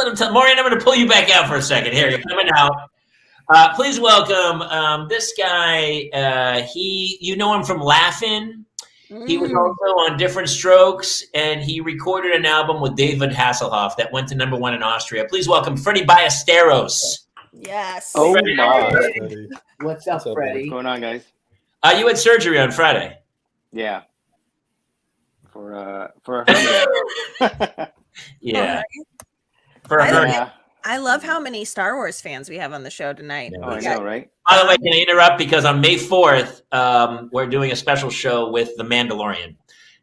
him tell. Maureen, I'm gonna pull you back out for a second. Here, you're coming out. Please welcome this guy. You know him from Laugh-In. He was also on Different Strokes, and he recorded an album with David Hasselhoff that went to #1 in Austria. Please welcome Freddie Ballesteros. Yes. Oh Freddie. my! What's up, Freddie? What's going on, guys? You had surgery on Friday. Yeah. For a hernia. Yeah. For a hernia. I love how many Star Wars fans we have on the show tonight. Oh, I know, right? By the way, can I interrupt? Because on May 4th, we're doing a special show with The Mandalorian.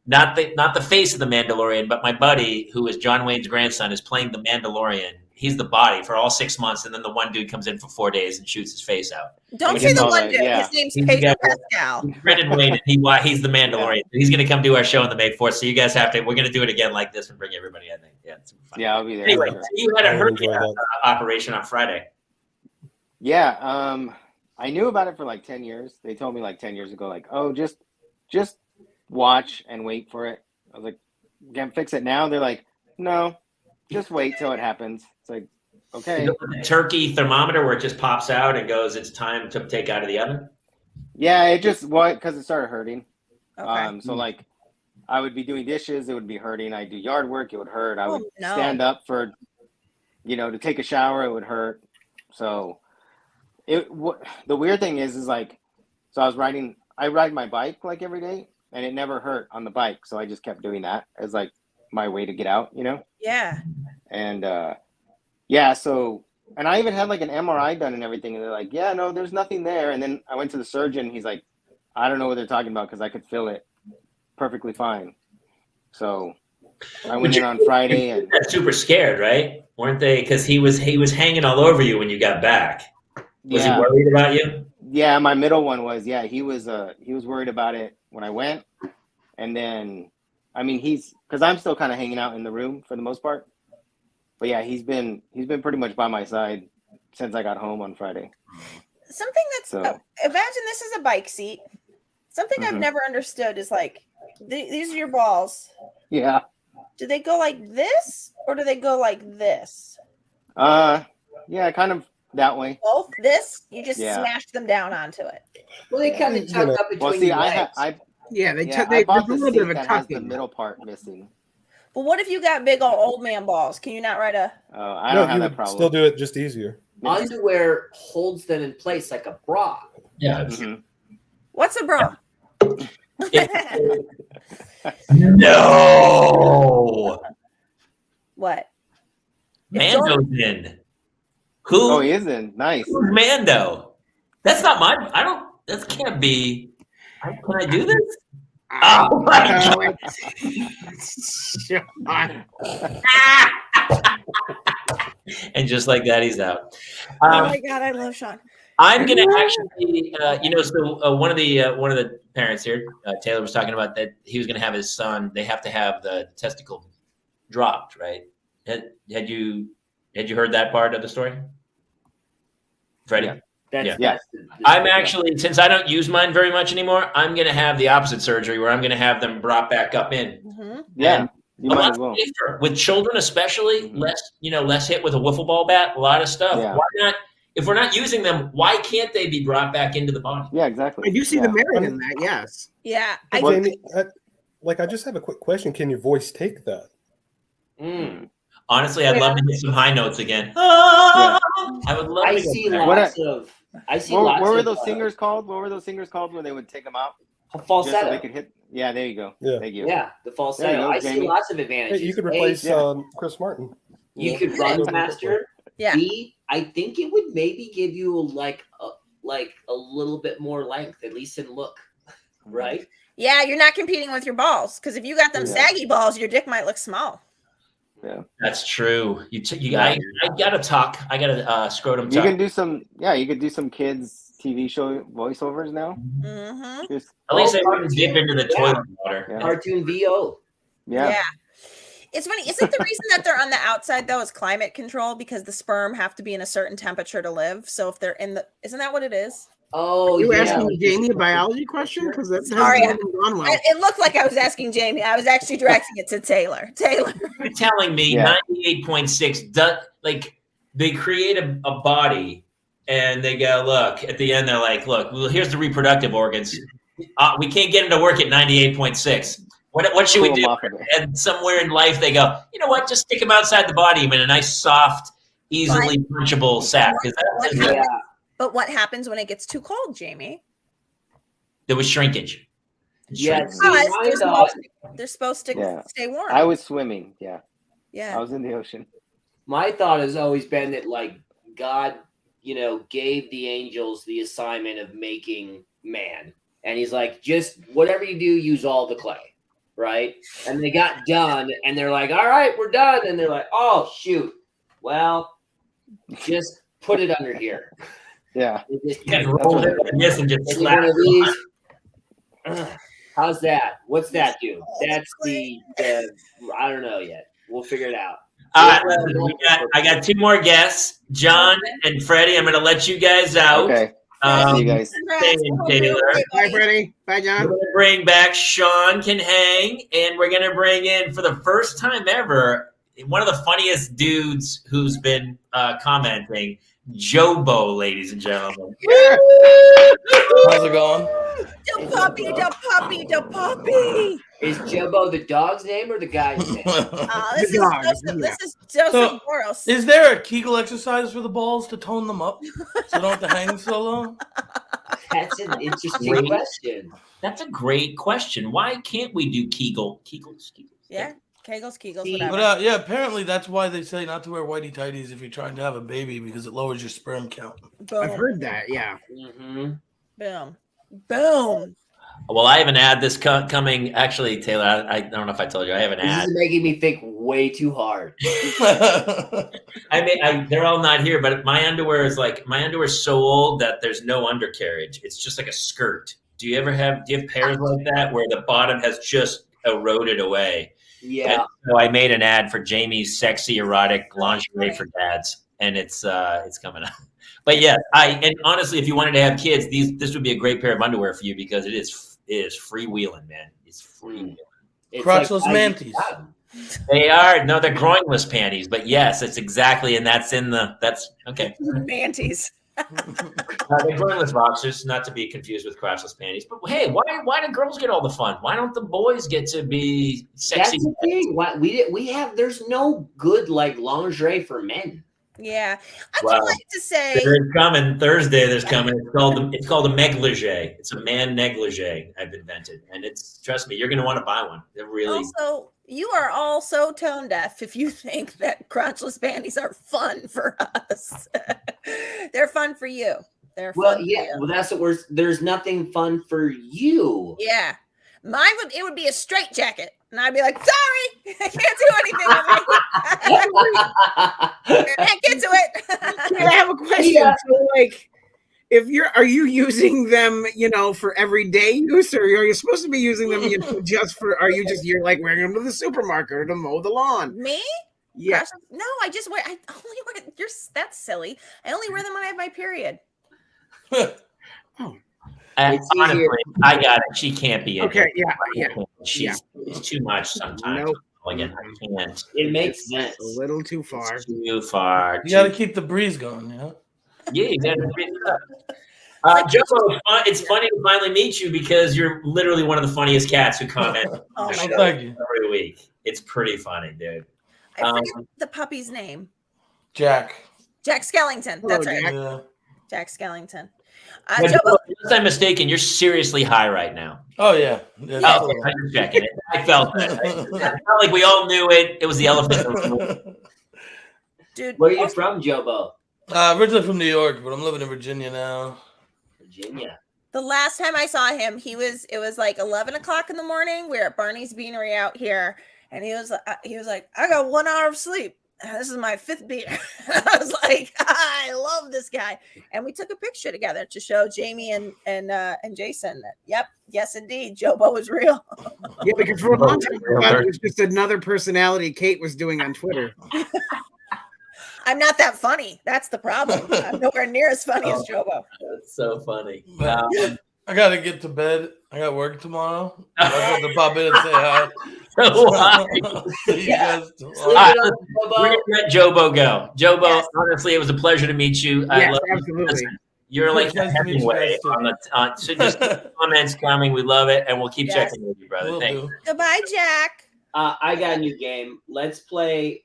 Not the face of The Mandalorian, but my buddy, who is John Wayne's grandson, is playing The Mandalorian. He's the body for all 6 months, and then the one dude comes in for 4 days and shoots his face out. Don't say the one dude. Yeah. His name's Pedro Pascal. Brendan Wayne, he's the Mandalorian. Yeah. He's going to come do our show on the May 4th, so you guys have to. We're going to do it again like this and bring everybody. I think, yeah, it's super fun. Yeah, I'll be there. Anyway, sure. you had a hernia operation on Friday. Yeah, I knew about it for like 10 years. They told me like 10 years ago, like, oh, just watch and wait for it. I was like, can fix it now? They're like, no, just wait till it happens. It's like, okay. Turkey thermometer where it just pops out and goes, it's time to take out of the oven? Yeah, it just, because it started hurting. Okay. So like, I would be doing dishes, it would be hurting. I'd do yard work, it would hurt. I would stand up for, to take a shower, it would hurt. So the weird thing is like, so I ride my bike like every day, and it never hurt on the bike. So I just kept doing that as like my way to get out, Yeah. And so, and I even had like an MRI done and everything. And they're like, yeah, no, there's nothing there. And then I went to the surgeon. He's like, I don't know what they're talking about because I could feel it perfectly fine. So I went in on Friday and super scared, right? Weren't they? Because he was hanging all over you when you got back. Was he worried about you? Yeah, my middle one was. Yeah, he was worried about it when I went, and then, I mean, because I'm still kind of hanging out in the room for the most part. But yeah, he's been pretty much by my side since I got home on Friday. Something that's imagine this is a bike seat. Something I've never understood is like these are your balls. Yeah. Do they go like this or do they go like this? Yeah, kind of that way. Both this? You just smash them down onto it. Well, they kind of tuck up between your legs. I there's bought a the little bit seat of a that has the tucking. middle part missing. But what if you got big old man balls? Can you not ride a? I don't have that problem. Still do it just easier. Underwear holds them in place like a bra. Yeah. What's a bra? No. What? Mando's in. Who? Oh, he is in. Nice. Who's Mando? That's not mine. That can't be. Can I do this? Oh my God. And just like that, he's out. Oh my God, I love Sean. I'm gonna actually, so one of the parents here, Taylor, was talking about that he was gonna have his son. They have to have the testicle dropped, right? Had you heard that part of the story, Freddie? Yeah. I'm actually, since I don't use mine very much anymore, I'm gonna have the opposite surgery where I'm gonna have them brought back up in. Yeah. You a might lot as well. safer. With children, especially, less hit with a wiffle ball bat. A lot of stuff. Yeah. Why not? If we're not using them, why can't they be brought back into the body? Yeah, exactly. I do see the merit in that. Yes. Yeah. Jamie, I just have a quick question. Can your voice take that? Honestly, I'd love to get some high notes again. I would love to see get lots of. I see What lots were of, those singers called? What were those singers called when they would take them out? falsetto. Just so they could hit. Yeah, there you go. Yeah. Thank you. Yeah, the There falsetto. you go, I see Jamie. lots of advantages. Hey, you could A, replace yeah. Chris Martin. you Yeah. could run faster. Yeah. B, I think it would maybe give you like a little bit more length, at least in look, right? Yeah, you're not competing with your balls because if you got them Yeah. saggy balls, your dick might look small. Yeah. That's true. Yeah. I gotta talk. I gotta scrotum You talk. can do some. Yeah, you could do some kids TV show voiceovers now. Mm-hmm. Just At least I Oh, wouldn't dip into the yeah. toilet water. Yeah. Cartoon VO. yeah. It's funny. Isn't the reason that they're on the outside though is climate control because the sperm have to be in a certain temperature to live. So if they're in the, isn't that what it is? Oh, You yeah. asking Jamie a biology question? Because that Sorry, hasn't gone well. It looked like I was asking Jamie. I was actually directing it to Taylor. Taylor. You're telling me Yeah. 98.6 does, like, they create a body and they go, look, at the end they're like, look, well, here's the reproductive organs. We can't get them to work at 98.6. What should we Pull 'em do? off of it. And somewhere in life they go, you know what, just stick them outside the body in a nice, soft, easily punchable sack. Yeah. But what happens when it gets too cold, Jamie? There was shrinkage. Yeah, Because see, my thought, they're supposed to Yeah. stay warm. I was swimming. Yeah, I Yeah. was in the ocean. my thought has always been that like God, gave the angels the assignment of making man. And he's like, just whatever you do, use all the clay. Right. And they got done and they're like, all right, we're done. And they're like, oh, shoot. Well, just put it under here. Yeah. It just- You guys rolled it like this and just Maybe slapped one of it these. on. How's that? What's that do? That's the I don't know yet. We'll figure it out. I got two more guests, John and Freddie. I'm going to let you guys out. Okay. See you guys. Congrats. Taylor. Bye, Freddie. Bye, We're John. going to bring back Sean Can Hang, and we're going to bring in, for the first time ever, one of the funniest dudes who's been commenting, Jobo, ladies and gentlemen. How's it going? The puppy, the puppy, the puppy. Is Jobo the dog's name or the guy's name? This The dog, this is Joseph So, Boros. Is there a Kegel exercise for the balls to tone them up so they don't have to hang so long? That's an interesting question. That's a great question. Why can't we do Kegels? Yeah, Kegels, See, whatever. But yeah, apparently that's why they say not to wear whitey tighties if you're trying to have a baby because it lowers your sperm count. Boom, I've heard that. Yeah. Mm-hmm. boom, boom. Well, I have an ad this coming. Actually, Taylor, I don't know if I told you. I have an This ad. is making me think way too hard. They're all not here, but my underwear is so old that there's no undercarriage. It's just like a skirt. Do you have pairs like that where the bottom has just eroded away? Yeah. And so I made an ad for Jamie's sexy erotic lingerie for dads, and it's coming out. But yeah, and honestly, if you wanted to have kids, this would be a great pair of underwear for you because it is freewheeling, man. It's freewheeling. It's Crotchless like, manties. They are they're groinless panties, but yes, it's exactly, and that's okay. Manties. They're groinless boxers, not to be confused with crotchless panties. But hey, why do girls get all the fun? Why don't the boys get to be sexy? That's the thing. What we have, there's no good like lingerie for men. Yeah, I Wow. would like to say. There's coming Thursday. There's coming. It's called a negligee. It's a man negligee I've invented, and trust me, you're going to want to buy one. They're really. Also, you are all so tone deaf if you think that crotchless panties are fun for us. They're fun for you. They're Well, fun yeah. for you. Well, that's what there's nothing fun for you. Yeah. It would be a straight jacket. And I'd be like, sorry, I can't do anything with me. I can't do it. I have a question. Yeah. So, like, are you using them, for everyday use, or are you supposed to be using them, you're like wearing them to the supermarket or to mow the lawn? Me? Yeah. Crotchless? No, I only wear, that's silly. I only wear them when I have my period. It's Honestly, easier. I got it. She can't be in Okay. here. Yeah. She's too much sometimes. Nope. Again, I can't. It makes sense. A little too far. It's too far. You got to keep the breeze going, you know? Yeah, you got to breathe it up. Joe, it's funny to finally meet you because you're literally one of the funniest cats who comment Oh the my show God. Thank you. every week. It's pretty funny, dude. I forget the puppy's name. Jack. Jack Skellington. Hello, That's right. Jack. Yeah. Jack Skellington. Jobo, Unless I'm mistaken, you're seriously high right now. Oh yeah. Oh, okay, I'm just checking it. I felt that. It's not like we all knew it. It was the elephant in the room. Dude, Where are you from, Jobo? Originally from New York, but I'm living in Virginia now. Virginia. the last time I saw him, it was like 11 o'clock in the morning. We were at Barney's Beanery out here, and he was like, I got 1 hour of sleep. This is my 5th beer. I was like, I love this guy. And we took a picture together to show Jamie and Jason that, yep, yes, indeed, Jobo is real. Yeah, because for a long time, I thought it was just another personality Kate was doing on Twitter. I'm not that funny. That's the problem. I'm nowhere near as funny as Jobo. That's so funny. I gotta get to bed. I got work tomorrow. I just want to pop in and say hi. We're gonna let Jobo go. Jobo, honestly, it was a pleasure to meet you. I love absolutely. You. You're like Hemingway on the so just comments coming. We love it, and we'll keep checking with you, brother. Thanks. Goodbye, Jack. I got a new game. Let's play.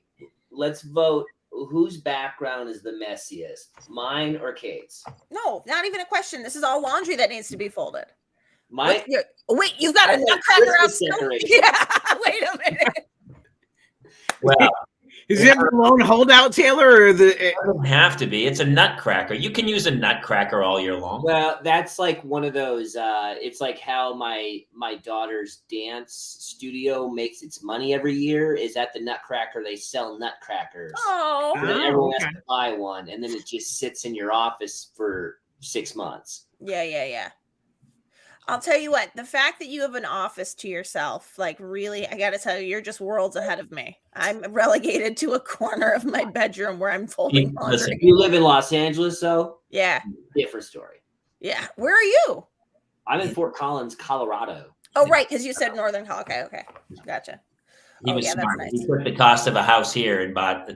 Let's vote. Whose background is the messiest, mine or Kate's? No, not even a question. This is all laundry that needs to be folded. Mine. Wait, you've got a nutcracker out. Yeah, wait a minute. Wow. Is it the lone holdout, Taylor, or the? It doesn't have to be. It's a nutcracker. You can use a nutcracker all year long. Well, that's like one of those. It's like how my daughter's dance studio makes its money every year. Is at the Nutcracker. They sell nutcrackers. Oh, and then everyone has to buy one, and then it just sits in your office for 6 months. Yeah. I'll tell you what, the fact that you have an office to yourself, like really, I got to tell you, you're just worlds ahead of me. I'm relegated to a corner of my bedroom where I'm folding laundry. Listen, you live in Los Angeles, though? Yeah. Different story. Yeah. Where are you? I'm in Fort Collins, Colorado. Oh, right, because you said Northern Colorado. Okay. Gotcha. He was smart. That's nice. He took the cost of a house here and bought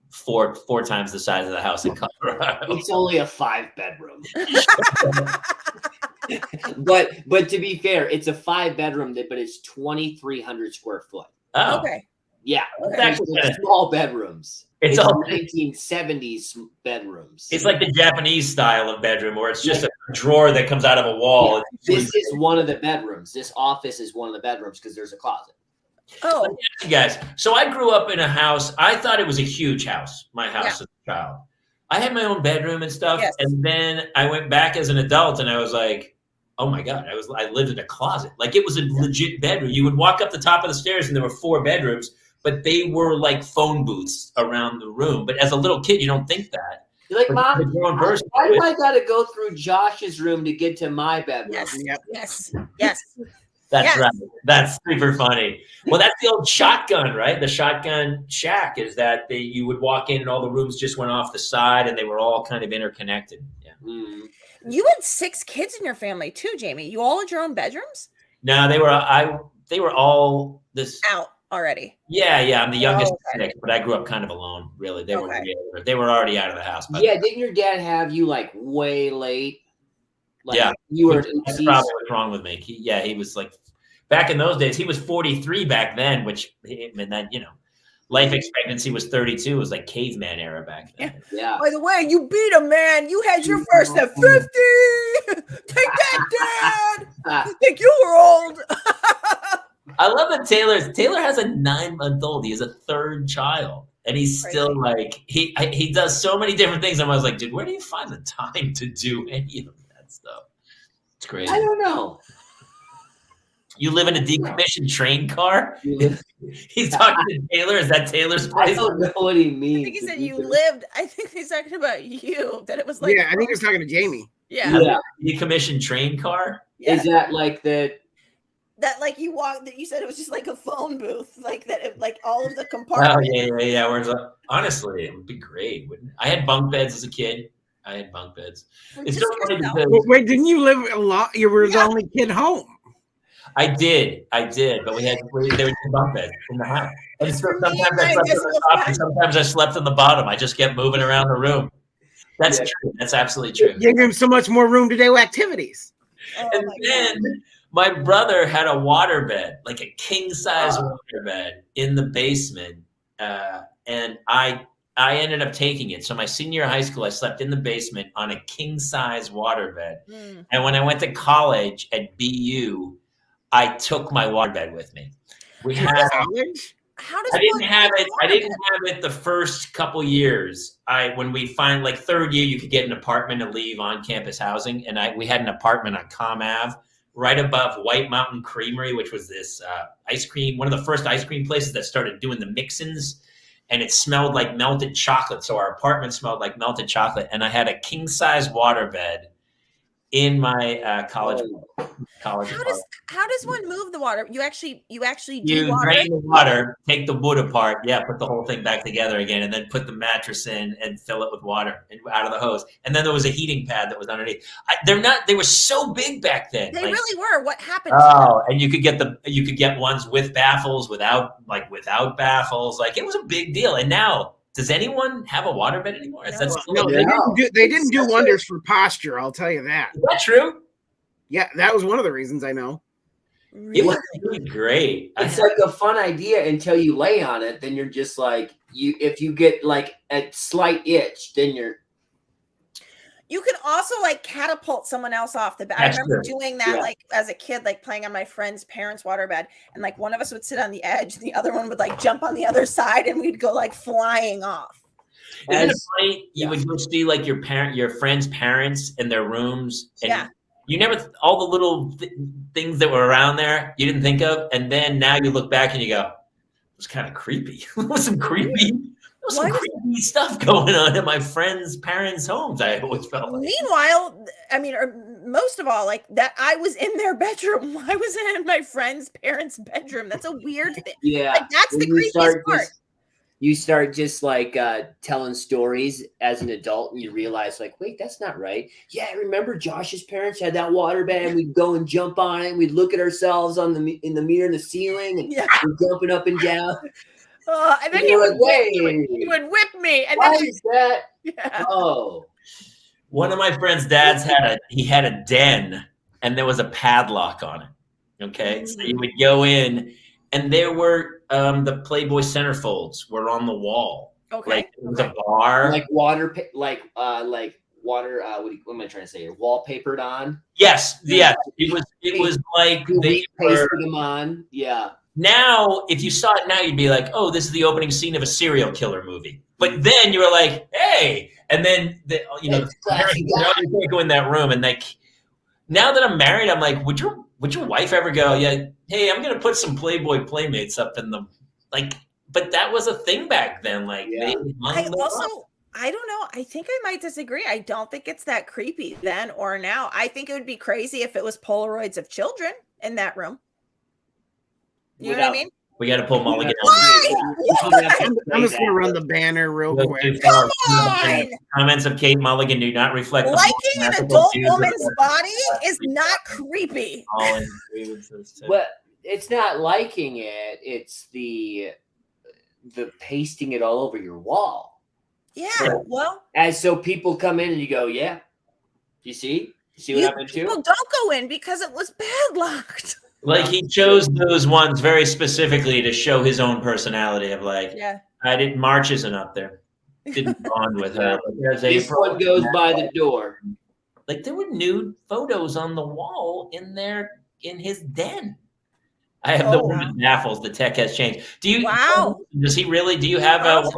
four times the size of the house in Colorado. It's only a 5-bedroom. but to be fair, it's a 5-bedroom, but it's 2,300 square foot. Oh, okay. Yeah, it's actually small bedrooms. It's all all 1970s bedrooms. It's like the Japanese style of bedroom, where it's just a drawer that comes out of a wall. Yeah. This is one of the bedrooms. This office is one of the bedrooms because there's a closet. Oh, you guys. So I grew up in a house. I thought it was a huge house. My house as a child. I had my own bedroom and stuff, and then I went back as an adult, and I was like, "Oh my god!" I lived in a closet. Like it was a legit bedroom. You would walk up the top of the stairs, and there were 4 bedrooms, but they were like phone booths around the room. But as a little kid, you don't think that. You're like, but Mom, why do I got to go through Josh's room to get to my bedroom? Yes. That's right. That's super funny. Well, that's the old shotgun, right? The shotgun shack is that you would walk in and all the rooms just went off the side and they were all kind of interconnected. Yeah. Mm. You had 6 kids in your family too, Jamie. You all had your own bedrooms? No, they were all this out already. Yeah. I'm the youngest of 6, but I grew up kind of alone. Really, they were already out of the house. Yeah, didn't your dad have you like way late? Like, yeah, you were. That's probably what's wrong with me. He was like, back in those days, he was 43 back then, which and then life expectancy was 32. It was like caveman era back then. Yeah. By the way, you beat a man. You had your first at 50. Take that, Dad. I think you were old. I love that Taylor has a 9-month-old. He has a 3rd child. And he's still like, he does so many different things. And I was like, dude, where do you find the time to do any of that stuff? It's crazy. I don't know. You live in a decommissioned train car? He's talking to Taylor. Is that Taylor's place? I don't know what he means. I think he said you lived. I think he's talking about you. That it was like. Yeah, I think he was talking to Jamie. Yeah. Decommissioned train car? Yeah. Is that like the. That like you walked, that you said it was just like a phone booth, like that, like all of the compartments. Oh yeah. Whereas honestly, it would be great. I had bunk beds as a kid. It's so funny because wait, didn't you live a lot? You were the only kid home. I did, but there were 2 bunk beds in the house. And so sometimes I slept on the top, and sometimes I slept on the bottom. I just kept moving around the room. That's true. That's absolutely true. Gave him so much more room to do activities. And then my brother had a water bed, like a king size water bed in the basement. And I I ended up taking it. So my senior year of high school, I slept in the basement on a king-size waterbed. And when I went to college at BU, I took my waterbed with me. We had college. How does I didn't have it. I didn't have it the first couple years. When we find like third year, you could get an apartment and leave on-campus housing, and we had an apartment on Com Ave, right above White Mountain Creamery, which was this ice cream, one of the first ice cream places that started doing the mix-ins, and it smelled like melted chocolate. So our apartment smelled like melted chocolate, and I had a king-size waterbed in my college. How does one move the water? You actually You drain the water, take the wood apart, put the whole thing back together again, and then put the mattress in and fill it with water and out of the hose. And then there was a heating pad that was underneath. They were so big back then. They really were. What happened? And you could get ones with baffles, without baffles. Like, it was a big deal. And now, does anyone have a waterbed anymore? No, they didn't do wonders for posture. I'll tell you that. Is that true? Yeah, that was one of the reasons I know. It was really great. It's like a fun idea until you lay on it. Then you're just like, if you get like a slight itch, then you're. You can also like catapult someone else off the bed. I remember doing that like as a kid, like playing on my friend's parents' waterbed, and like one of us would sit on the edge, the other one would like jump on the other side, and we'd go like flying off. Isn't it funny? You would go see like your friends' parents in their rooms, and you never all the little things that were around there you didn't think of, and then now you look back and you go, "It was kind of creepy." There was some creepy stuff going on at my friends' parents' homes. I always felt like. Meanwhile, I mean, or most of all, like that, I was in their bedroom. I was in my friend's parents' bedroom. That's a weird thing. Yeah, like, that's the creepiest part. You start just like telling stories as an adult, and you realize, like, wait, that's not right. Yeah, I remember Josh's parents had that waterbed, and we'd go and jump on it. And we'd look at ourselves in the mirror in the ceiling, and we're jumping up and down. And then he would whip me. And why then is that? Yeah. Oh, one of my friend's dads had a den, and there was a padlock on it. Okay, so you would go in, and there were the Playboy centerfolds were on the wall. Okay, like it was a bar, like water, like water. What am I trying to say here? Wallpapered on. Yes, yeah. It was like they pasted them on. Yeah. Now, if you saw it now, you'd be like, "Oh, this is the opening scene of a serial killer movie." But then you were like, "Hey!" And then you can't go in that room. And like, now that I'm married, I'm like, "Would your wife ever go? Yeah, hey, I'm gonna put some Playboy Playmates up in the like." But that was a thing back then. Like, I don't know. I think I might disagree. I don't think it's that creepy then or now. I think it would be crazy if it was Polaroids of children in that room. You know what I mean? We got to pull Mulligan out. I'm just going to run the banner real quick. Come on! Comments of Kate Mulligan do not reflect. Liking an adult woman's body is not creepy. But it's not liking it. It's the pasting it all over your wall. Yeah, so people come in and you go, yeah. You see what happened too? People don't go in because it was padlocked. Like, he chose those ones very specifically to show his own personality of like, I didn't, March isn't up there. Didn't bond with her. This one goes by the door. Like, there were nude photos on the wall in his den. I have the one with baffles. The tech has changed. Does he really? Do you have a?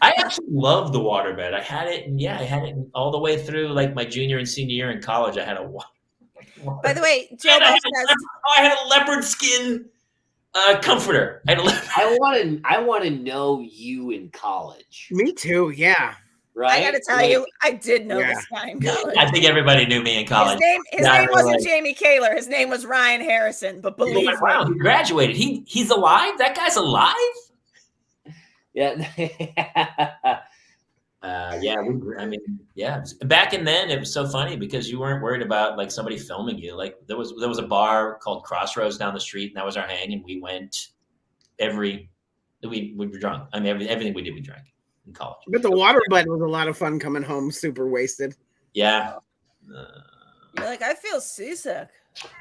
I actually love the waterbed. I had it all the way through like my junior and senior year in college. I had a water. By the way, Joe I had a leopard skin comforter. I want to know you in college. Me too. Yeah. Right. I got to tell you, I did know this guy in college. I think everybody knew me in college. His name wasn't Jamie Kaler. His name was Ryan Harrison. But believe me, wow, he graduated. He's alive. That guy's alive. Yeah. Back in then, it was so funny because you weren't worried about like somebody filming you. Like there was a bar called Crossroads down the street, and that was our hang, and we went we were drunk. I mean, everything we did, we drank in college. But the waterbed was a lot of fun coming home super wasted. Yeah. You're like, I feel seasick.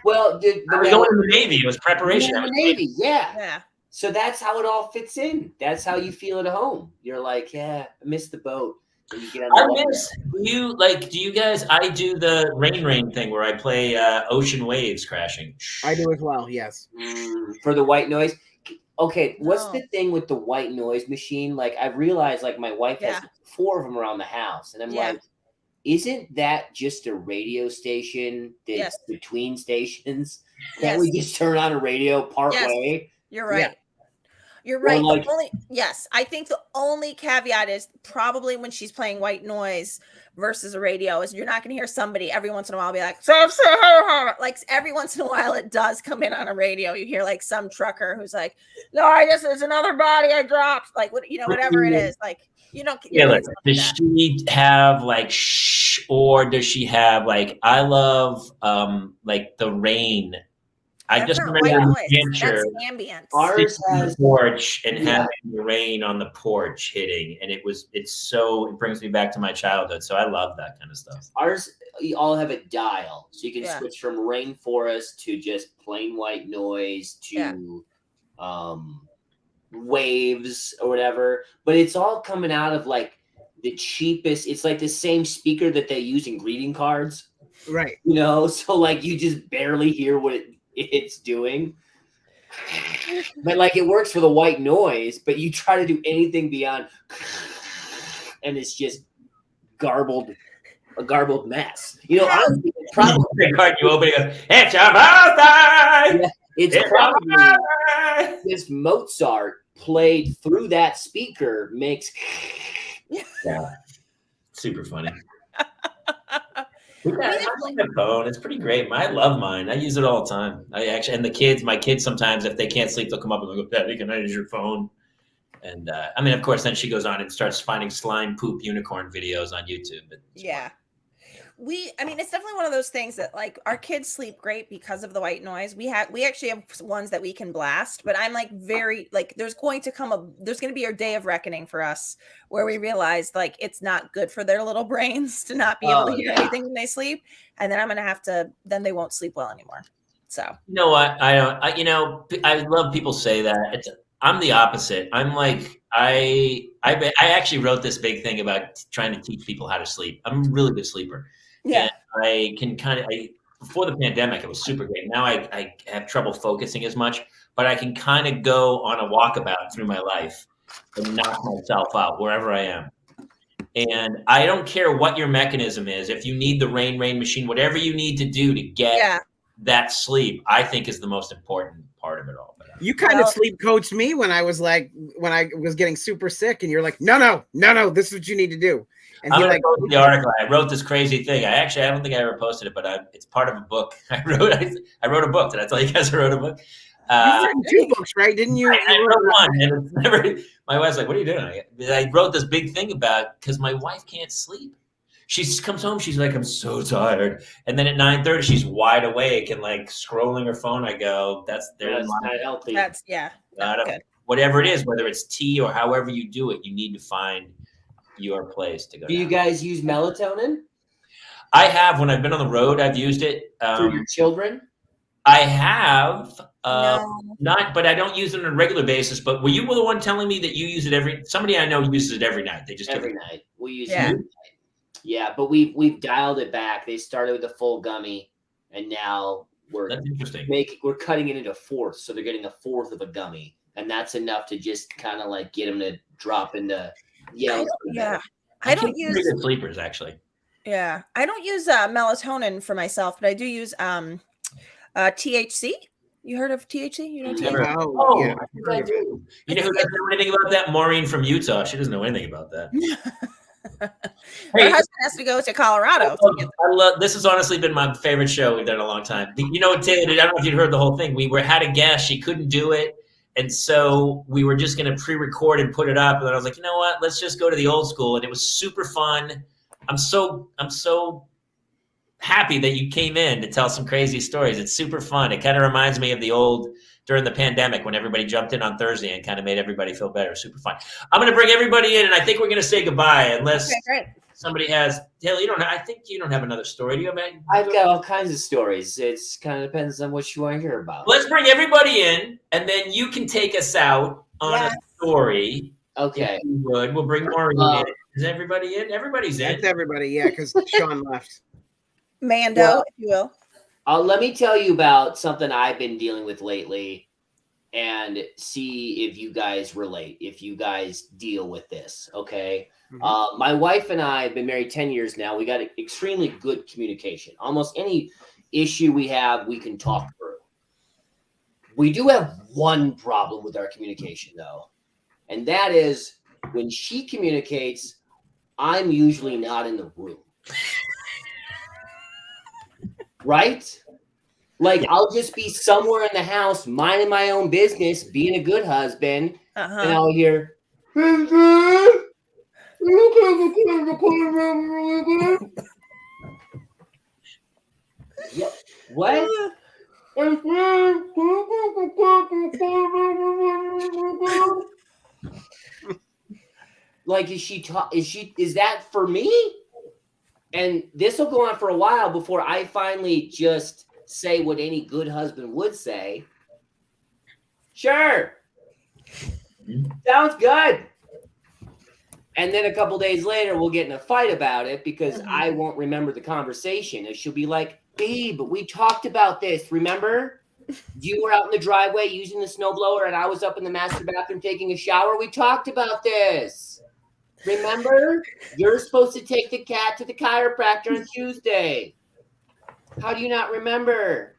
Well, I was going to the Navy. It was preparation. The Navy, yeah. So that's how it all fits in. That's how you feel at home. You're like, yeah, I missed the boat. And you get on the do you guys, I do the rain thing where I play ocean waves crashing. I do as well, yes. For the white noise. Okay, what's the thing with the white noise machine? Like, I've realized, like, my wife has 4 of them around the house, and I'm like, isn't that just a radio station that's between stations? Can't we just turn on a radio part way? You're right. You're right. Like, I think the only caveat is probably when she's playing white noise versus a radio is you're not going to hear somebody every once in a while be like, like every once in a while it does come in on a radio. You hear like some trucker who's like, no, there's another body I dropped. Like, whatever it is. Like, does she have like or does she have like, I love like the rain? I just remember in New Hampshire, ours has the porch and having the rain on the porch hitting, and it brings me back to my childhood. So I love that kind of stuff. Ours, you all have a dial, so you can switch from rainforest to just plain white noise to waves or whatever. But it's all coming out of like the cheapest. It's like the same speaker that they use in greeting cards, right? So like you just barely hear what it's doing, but like it works for the white noise, but you try to do anything beyond and it's just a garbled mess. Honestly, probably the card you open, it goes, it's your birthday! It's probably this Mozart played through that speaker makes super funny. My phone, it's pretty great. I love mine. I use it all the time. And my kids sometimes, if they can't sleep, they'll come up and they'll go, Daddy, can I use your phone? And of course, then she goes on and starts finding slime poop unicorn videos on YouTube. Fun. It's definitely one of those things that like our kids sleep great because of the white noise. We actually have ones that we can blast, but I'm like very like there's going to be a day of reckoning for us where we realize like it's not good for their little brains to not be able to hear anything when they sleep, and then I'm gonna have to. Then they won't sleep well anymore. So you know what? I love people say that. I'm the opposite. I'm like I actually wrote this big thing about trying to teach people how to sleep. I'm a really good sleeper. Yeah, and I can before the pandemic, it was super great. Now I have trouble focusing as much, but I can kind of go on a walkabout through my life and knock myself out wherever I am. And I don't care what your mechanism is. If you need the rain machine, whatever you need to do to get that sleep, I think is the most important part of it all. You kind of sleep coached me when I was getting super sick, and you're like, no, this is what you need to do. And I'm going to post the article. I wrote this crazy thing. I don't think I ever posted it, but it's part of a book. I wrote a book. Did I tell you guys I wrote a book? You've written 2 books, right? Didn't you? I wrote one, and it's never. My wife's like, "What are you doing?" I wrote this big thing about because my wife can't sleep. She comes home, she's like, "I'm so tired," and then at 9:30, she's wide awake and like scrolling her phone. I go, "That's not healthy." That's good. Whatever it is, whether it's tea or however you do it, you need to find your place to go. Do you guys use melatonin? I have. When I've been on the road, I've used it. For your children? I have. Not, but I don't use it on a regular basis. But were you the one telling me that you use it somebody I know uses it every night? They just every night. We use it every night. Yeah, but we've dialed it back. They started with a full gummy, and now that's interesting. We're cutting it into fourths, so they're getting a fourth of a gummy, and that's enough to just kind of like get them to drop into I don't use pretty good sleepers actually. Yeah, I don't use melatonin for myself, but I do use THC. You heard of THC? You know THC? I think I do. You know who doesn't know anything about that? Maureen from Utah. She doesn't know anything about that. Her husband has to go to Colorado. This has honestly been my favorite show we've done in a long time. You know what, Taylor? I don't know if you'd heard the whole thing. We had a guest. She couldn't do it. And so we were just going to pre-record and put it up. And then I was like, you know what? Let's just go to the old school. And it was super fun. I'm so happy that you came in to tell some crazy stories. It's super fun. It kind of reminds me of the old during the pandemic when everybody jumped in on Thursday and kind of made everybody feel better. Super fun. I'm going to bring everybody in, and I think we're going to say goodbye unless somebody has Taylor. I think you don't have another story. Do you have? I've got all kinds of stories. It's kind of depends on what you want to hear about. Let's bring everybody in, and then you can take us out on a story. Okay. If you would. We'll bring Maureen in. Is everybody in? Everybody's in. That's everybody, yeah, because Sean left. Mando, if you will. Let me tell you about something I've been dealing with lately and see if you guys relate, if you guys deal with this, okay? Mm-hmm. My wife and I have been married 10 years now. We got extremely good communication. Almost any issue we have, we can talk through. We do have one problem with our communication, though, and that is when she communicates, I'm usually not in the room. Right? Like, I'll just be somewhere in the house, minding my own business, being a good husband, and I'll hear, what? Like, is that for me? And this will go on for a while before I finally just say what any good husband would say. Sure. Sounds good. And then a couple days later, we'll get in a fight about it because I won't remember the conversation. And she'll be like, babe, we talked about this. Remember? You were out in the driveway using the snowblower and I was up in the master bathroom taking a shower. We talked about this. Remember? You're supposed to take the cat to the chiropractor on Tuesday. How do you not remember?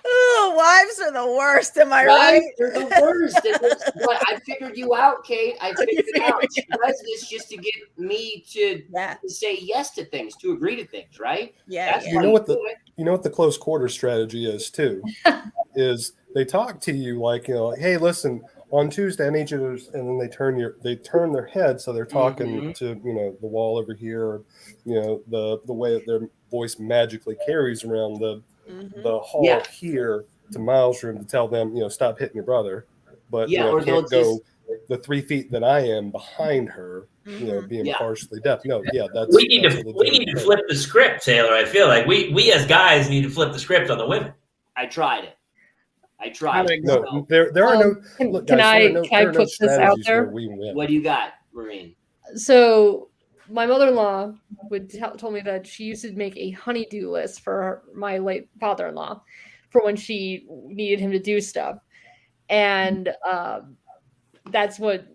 Oh, wives are the worst. Am I right? They're the worst. But I figured you out, Kate. I figured it out. She does this just to get me to say yes to things, to agree to things, right? Yeah. That's You know what the close quarter strategy is too? Is they talk to you like, hey, listen, on Tuesday I need you to, and then they turn their head so they're talking to the wall over here, the way that their voice magically carries around the hall here to Miles' room to tell them, stop hitting your brother, but or can't go the 3 feet that I am behind her, being partially deaf. No, that's we need to flip the script, Taylor. I feel like we as guys need to flip the script on the women. I tried it. No, there are no. Look, can guys, I put this out there? What do you got, Maureen? So my mother-in-law told me that she used to make a honey-do list for my late father-in-law for when she needed him to do stuff, and that's what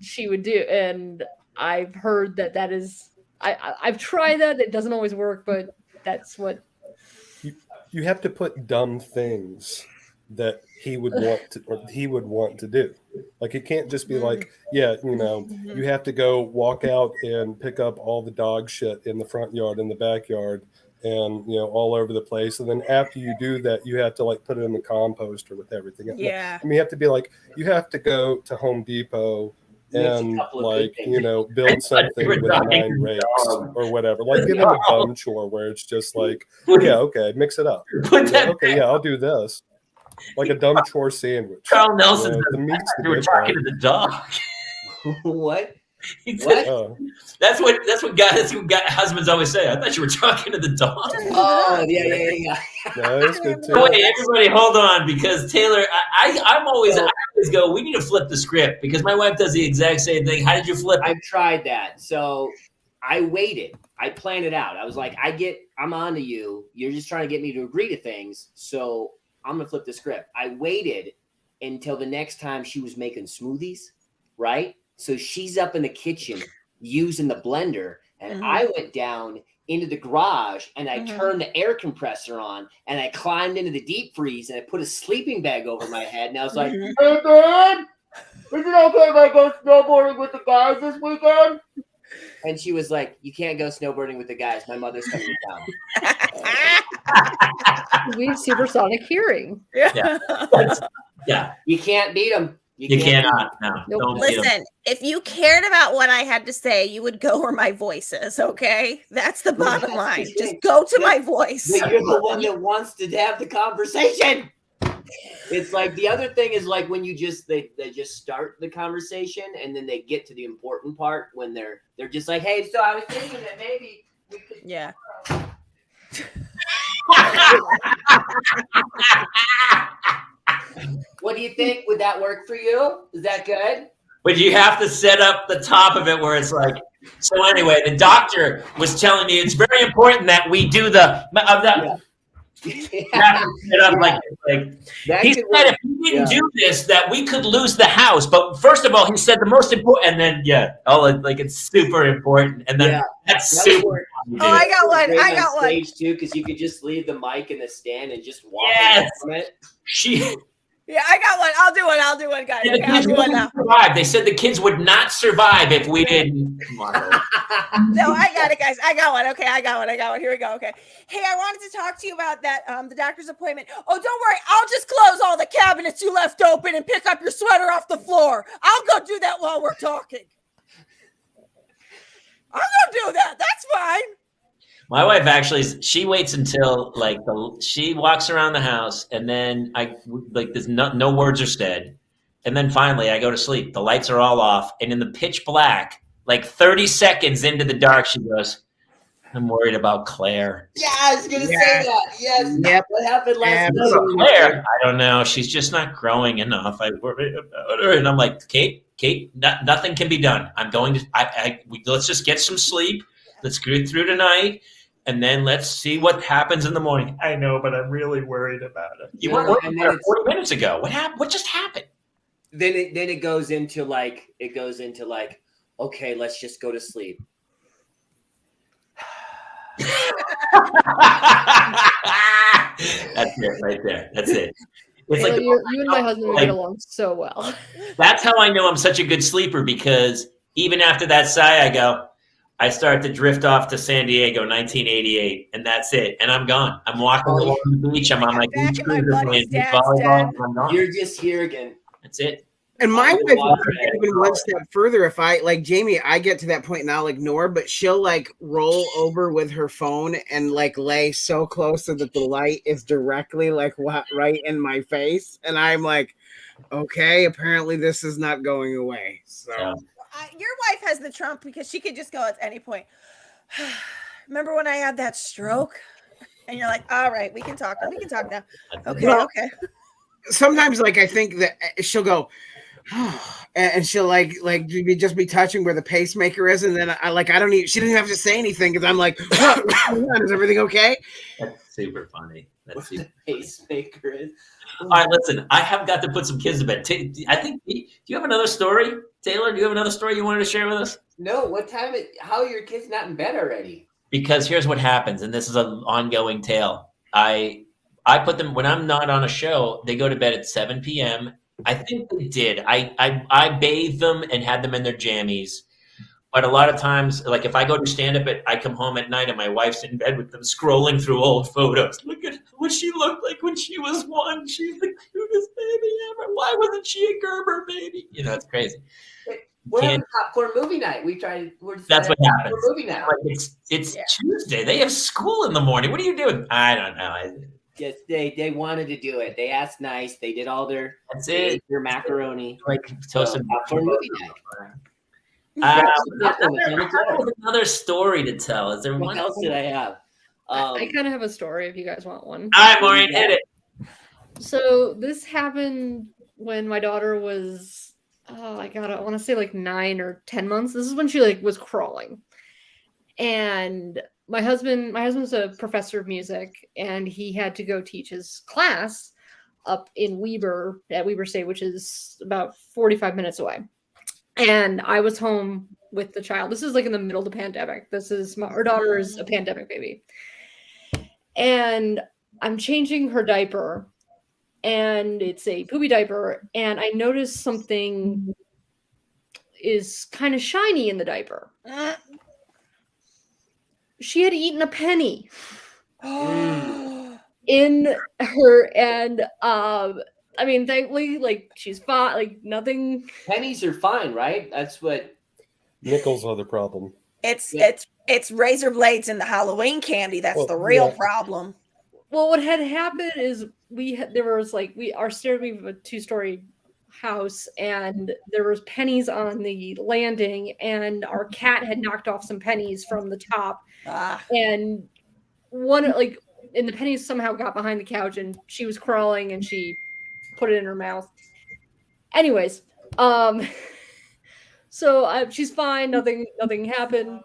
she would do. And I've heard that is. I've tried that. It doesn't always work, but that's what. You have to put dumb things that he would want to do. Like, it can't just be like, you have to go walk out and pick up all the dog shit in the front yard, in the backyard, and all over the place. And then after you do that, you have to like put it in the composter with everything. Yeah. I mean, you have to be like, you have to go to Home Depot and build something with 9 rakes or whatever. Like, give him a bum chore where it's just like, mix it up. I'll do this. Like a dumb chore sandwich. Carl Nelson, you were talking to the dog. What? What? That's what husbands always say. I thought you were talking to the dog. Oh, yeah. No, that's good too. Wait, everybody, hold on, because Taylor, I always go, we need to flip the script, because my wife does the exact same thing. How did you flip it? I've tried that. So I waited. I planned it out. I was like, I'm on to you. You're just trying to get me to agree to things. So I'm going to flip the script. I waited until the next time she was making smoothies, right? So she's up in the kitchen using the blender, and I went down into the garage and I turned the air compressor on and I climbed into the deep freeze and I put a sleeping bag over my head and I was like, hey, Dad, is it okay if I go snowboarding with the guys this weekend? And she was like, you can't go snowboarding with the guys. My mother's coming to town. We have supersonic hearing. Yeah. You can't beat them. You cannot. No. Nope. Listen, if you cared about what I had to say, you would go where my voice is, okay? That's the bottom line. Just go to my voice. But you're the one that wants to have the conversation. It's like the other thing is like when you just they just start the conversation and then they get to the important part when they're just like, hey, so I was thinking that maybe we could. Yeah. What do you think? Would that work for you? Is that good? But you have to set up the top of it where it's like, so anyway, the doctor was telling me it's very important that we do the he said if we didn't do this, that we could lose the house. But first of all, he said the most important, and then it's super important, and then that's super. Oh, I got one. I got one. Stage too, because you could just leave the mic in the stand and just walk Yes. from it. Yeah, I got one. I'll do one, guys. The kids wouldn't survive. They said the kids would not survive if we didn't. No, I got it, guys. I got one. Okay, I got one. Here we go. Okay. Hey, I wanted to talk to you about that, the doctor's appointment. Oh, don't worry. I'll just close all the cabinets you left open and pick up your sweater off the floor. I'll go do that while we're talking. I'll go do that. That's fine. My wife actually, she waits until she walks around the house, and then there's no words are said, and then finally I go to sleep. The lights are all off, and in the pitch black, 30 seconds into the dark, she goes, "I'm worried about Claire." Yeah, I was gonna say that. Yes. Yep. What happened last night? Claire, I don't know. She's just not growing enough. I worry about her, and I'm like, Kate, nothing can be done. I'm going to. Let's just get some sleep. Let's get through tonight, and then let's see what happens in the morning. I know, but I'm really worried about it. You weren't worried about it 40 minutes ago. What happened? What just happened? Then it goes into okay, let's just go to sleep. That's it right there. That's it. It's like you and my husband get along so well. That's how I know I'm such a good sleeper, because even after that sigh, I start to drift off to San Diego, 1988, and that's it. And I'm gone. I'm walking along the beach. I'm on my beach cruiser playing volleyball. I'm gone. You're just here again. That's it. And my wife even one step further. If I Jamie, I get to that point and I'll ignore, but she'll roll over with her phone and lay so close so that the light is directly right in my face, and I'm like, okay, apparently this is not going away. So. Your wife has the trump because she could just go at any point. Remember when I had that stroke? And you're like, all right, we can talk now. Okay, okay. Sometimes I think that she'll go, and she'll just be touching where the pacemaker is, and then she doesn't even have to say anything because I'm like, is everything okay? That's super funny. That's super pacemaker is. All right, listen, I have got to put some kids to bed. I think, do you have another story? Taylor, do you have another story you wanted to share with us? No, how are your kids not in bed already? Because here's what happens, and this is an ongoing tale. I put them, when I'm not on a show, they go to bed at 7 p.m. I think they did. I bathed them and had them in their jammies. But a lot of times, if I go to stand up, I come home at night and my wife's in bed with them scrolling through old photos. Look at what she looked like when she was 1. She's the cutest baby ever. Why wasn't she a Gerber baby? It's crazy. We're having popcorn movie night. That's what happens. Movie now. It's Tuesday. They have school in the morning. What are you doing? I don't know. Yes, they wanted to do it. They asked nice. They did all their macaroni. Toasted popcorn movie night. Another story to tell. Is there what else did I have? I kind of have a story if you guys want one. All right, Maureen, hit it. So this happened when my daughter was, I want to say 9 or 10 months. This is when she was crawling. And my husband's a professor of music, and he had to go teach his class up in Weber at Weber State, which is about 45 minutes away. And I was home with the child. This is in the middle of the pandemic. Our daughter is a pandemic baby. And I'm changing her diaper, and it's a poopy diaper. And I noticed something is kind of shiny in the diaper. She had eaten a penny in her, and thankfully, she's fine. Nothing. Pennies are fine, right? That's what. Nickels are the problem. It's razor blades and the Halloween candy. That's the real problem. Well, what had happened is we have a 2-story house, and there was pennies on the landing, and our cat had knocked off some pennies from the top, and and the pennies somehow got behind the couch, and she was crawling, and she put it in her mouth. Anyways, so she's fine. Nothing happened.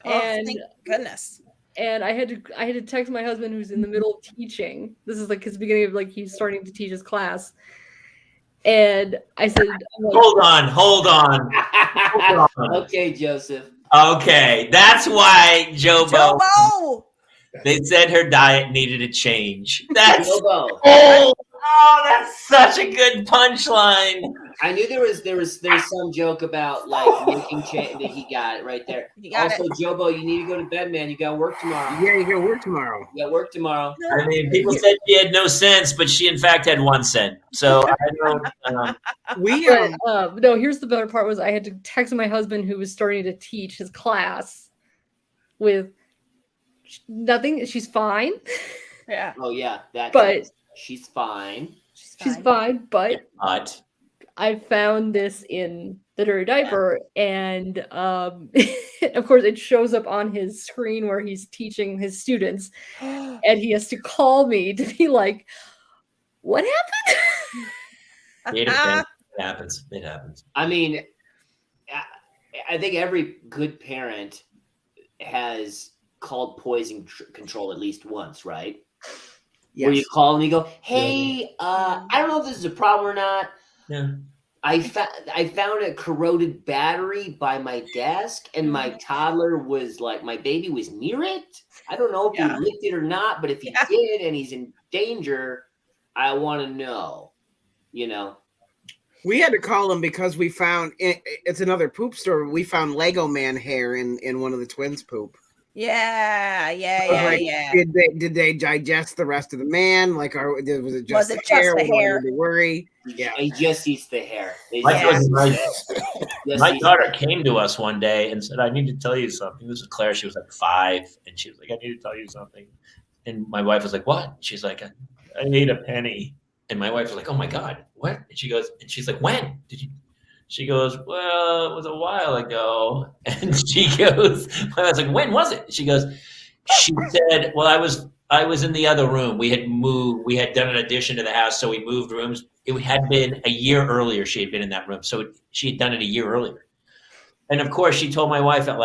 And thank goodness. And I had to text my husband, who's in the middle of teaching. This is like his beginning of he's starting to teach his class. And I said, hold on. Okay, Joseph. Okay, that's why Jobo. They said her diet needed a change. That's Jobo. Oh, that's such a good punchline. I knew there was some joke about making change that he got it right there. Also, Jobo, you need to go to bed, man. You got work tomorrow. Yeah, you got work tomorrow. You got work tomorrow. I mean, people said she had no sense, but she in fact had 1 cent. So I don't. No, here's the better part: was I had to text my husband, who was starting to teach his class, with nothing. She's fine. Yeah. Oh yeah, but she's fine. She's fine, but I found this in the dirty diaper, and of course it shows up on his screen where he's teaching his students, and he has to call me to be like, what happened? It happens. It happens. I mean, I think every good parent has called poison control at least once, right? Yes. Where you call and you go, hey, I don't know if this is a problem or not. Yeah. I found a corroded battery by my desk, and my toddler was my baby was near it. I don't know if he licked it or not, but if he did and he's in danger, I want to know, We had to call him because we found it's another poop story. We found Lego man hair in one of the twins' poop. Yeah. Did they digest the rest of the man? Was it just the hair? Did they worry? Yeah, he just eats the hair. My daughter came to us one day and said, "I need to tell you something." This was Claire. She was 5, and she was like, "I need to tell you something." And my wife was like, "What?" She's like, "I ate a penny." And my wife was like, "Oh my God, what?" And she's like, "When did you?" She goes, "Well, it was a while ago." And she goes, I was like, "When was it?" She said, "Well, I was in the other room. We had moved. We had done an addition to the house, so we moved rooms. It had been a year earlier she had been in that room. So she had done it a year earlier." And of course, she told my wife at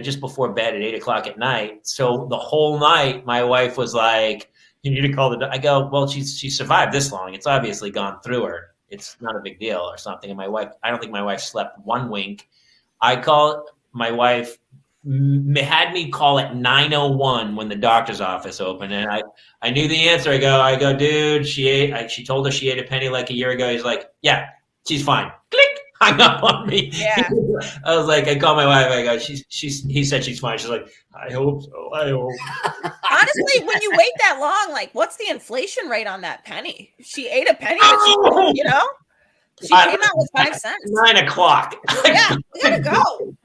just before bed at 8:00 at night. So the whole night, my wife was like, "You need to call the doctor." I go, "Well, she survived this long. It's obviously gone through her. It's not a big deal or something." And I don't think my wife slept one wink. I called my wife, had me call at 9:01 when the doctor's office opened. And I knew the answer. I go, "Dude, she told her she ate a penny a year ago." He's like, "Yeah, she's fine." Click, hung up on me. Yeah. I was like, I called my wife. I go, he said she's fine. She's like, "I hope so. I hope." Honestly, when you wait that long, what's the inflation rate on that penny? She ate a penny, but she came out with 5 cents. 9:00. Yeah, we gotta go.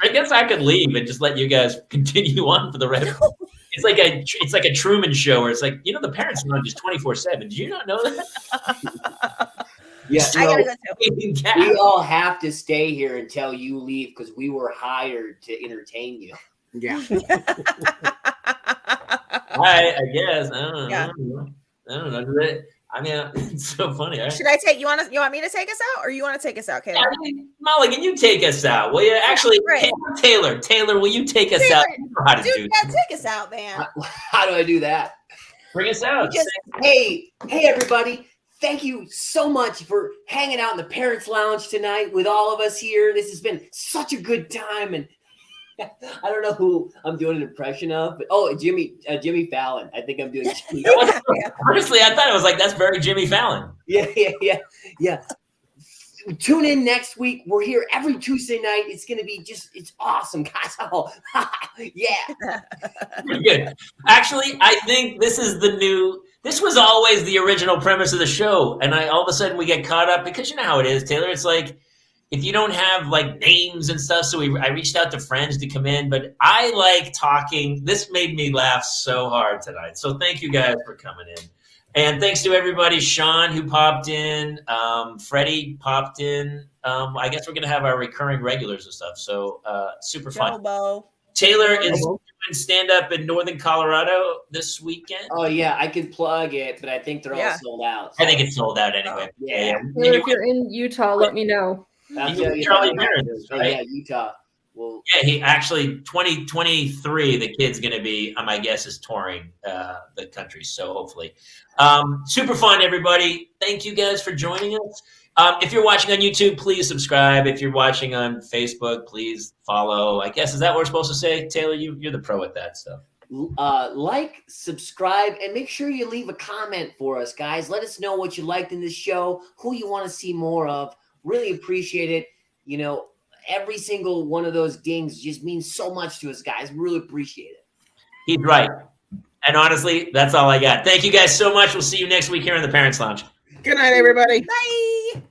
I guess I could leave and just let you guys continue on for the rest. It's like a Truman Show where it's the parents are on just 24/7. Did you not know that? Yeah, I gotta go too. We all have to stay here until you leave because we were hired to entertain you. Yeah. I guess. I don't know. I don't know. I mean, it's so funny. Should I take you want me to take us out, or you want to take us out, Kaler? Mulligan, you take us out. Will you actually? Taylor, will you take us out? You know how to do that. Take us out, man. How do I do that? Bring us out. Hey, everybody. Thank you so much for hanging out in the Parents Lounge tonight with all of us here. This has been such a good time, and I don't know who I'm doing an impression of, but Jimmy Fallon. I think I'm doing Jimmy. Honestly, I thought it was that's very Jimmy Fallon. Yeah. Tune in next week. We're here every Tuesday night. It's going to be it's awesome, guys. Oh, yeah. Pretty good. Actually, I think this was always the original premise of the show. And all of a sudden we get caught up because you know how it is, Taylor. It's if you don't have like names and stuff, so I reached out to friends to come in, but I like talking. This made me laugh so hard tonight. So thank you guys for coming in. And thanks to everybody, Sean who popped in, Freddie popped in. I guess we're going to have our recurring regulars and stuff. So super fun. Taylor is doing stand-up in Northern Colorado this weekend. Oh, yeah, I could plug it, but I think they're all sold out. I think it's sold out anyway. Yeah. Taylor, if you're in Utah, let me know. I'll tell you Charlie how Barron, right? Yeah, Utah. Well, yeah, he actually 2023. The kid's going to be, my guess is touring the country. So hopefully, super fun, everybody. Thank you guys for joining us. If you're watching on YouTube, please subscribe. If you're watching on Facebook, please follow. I guess is that what we're supposed to say, Taylor? You're the pro at that stuff. Like, subscribe, and make sure you leave a comment for us, guys. Let us know what you liked in this show, who you want to see more of. Really appreciate it. You know, every single one of those dings just means so much to us, guys. Really appreciate it. He's right. And honestly, that's all I got. Thank you guys so much. We'll see you next week here in the Parents Lounge. Good night, everybody. Bye.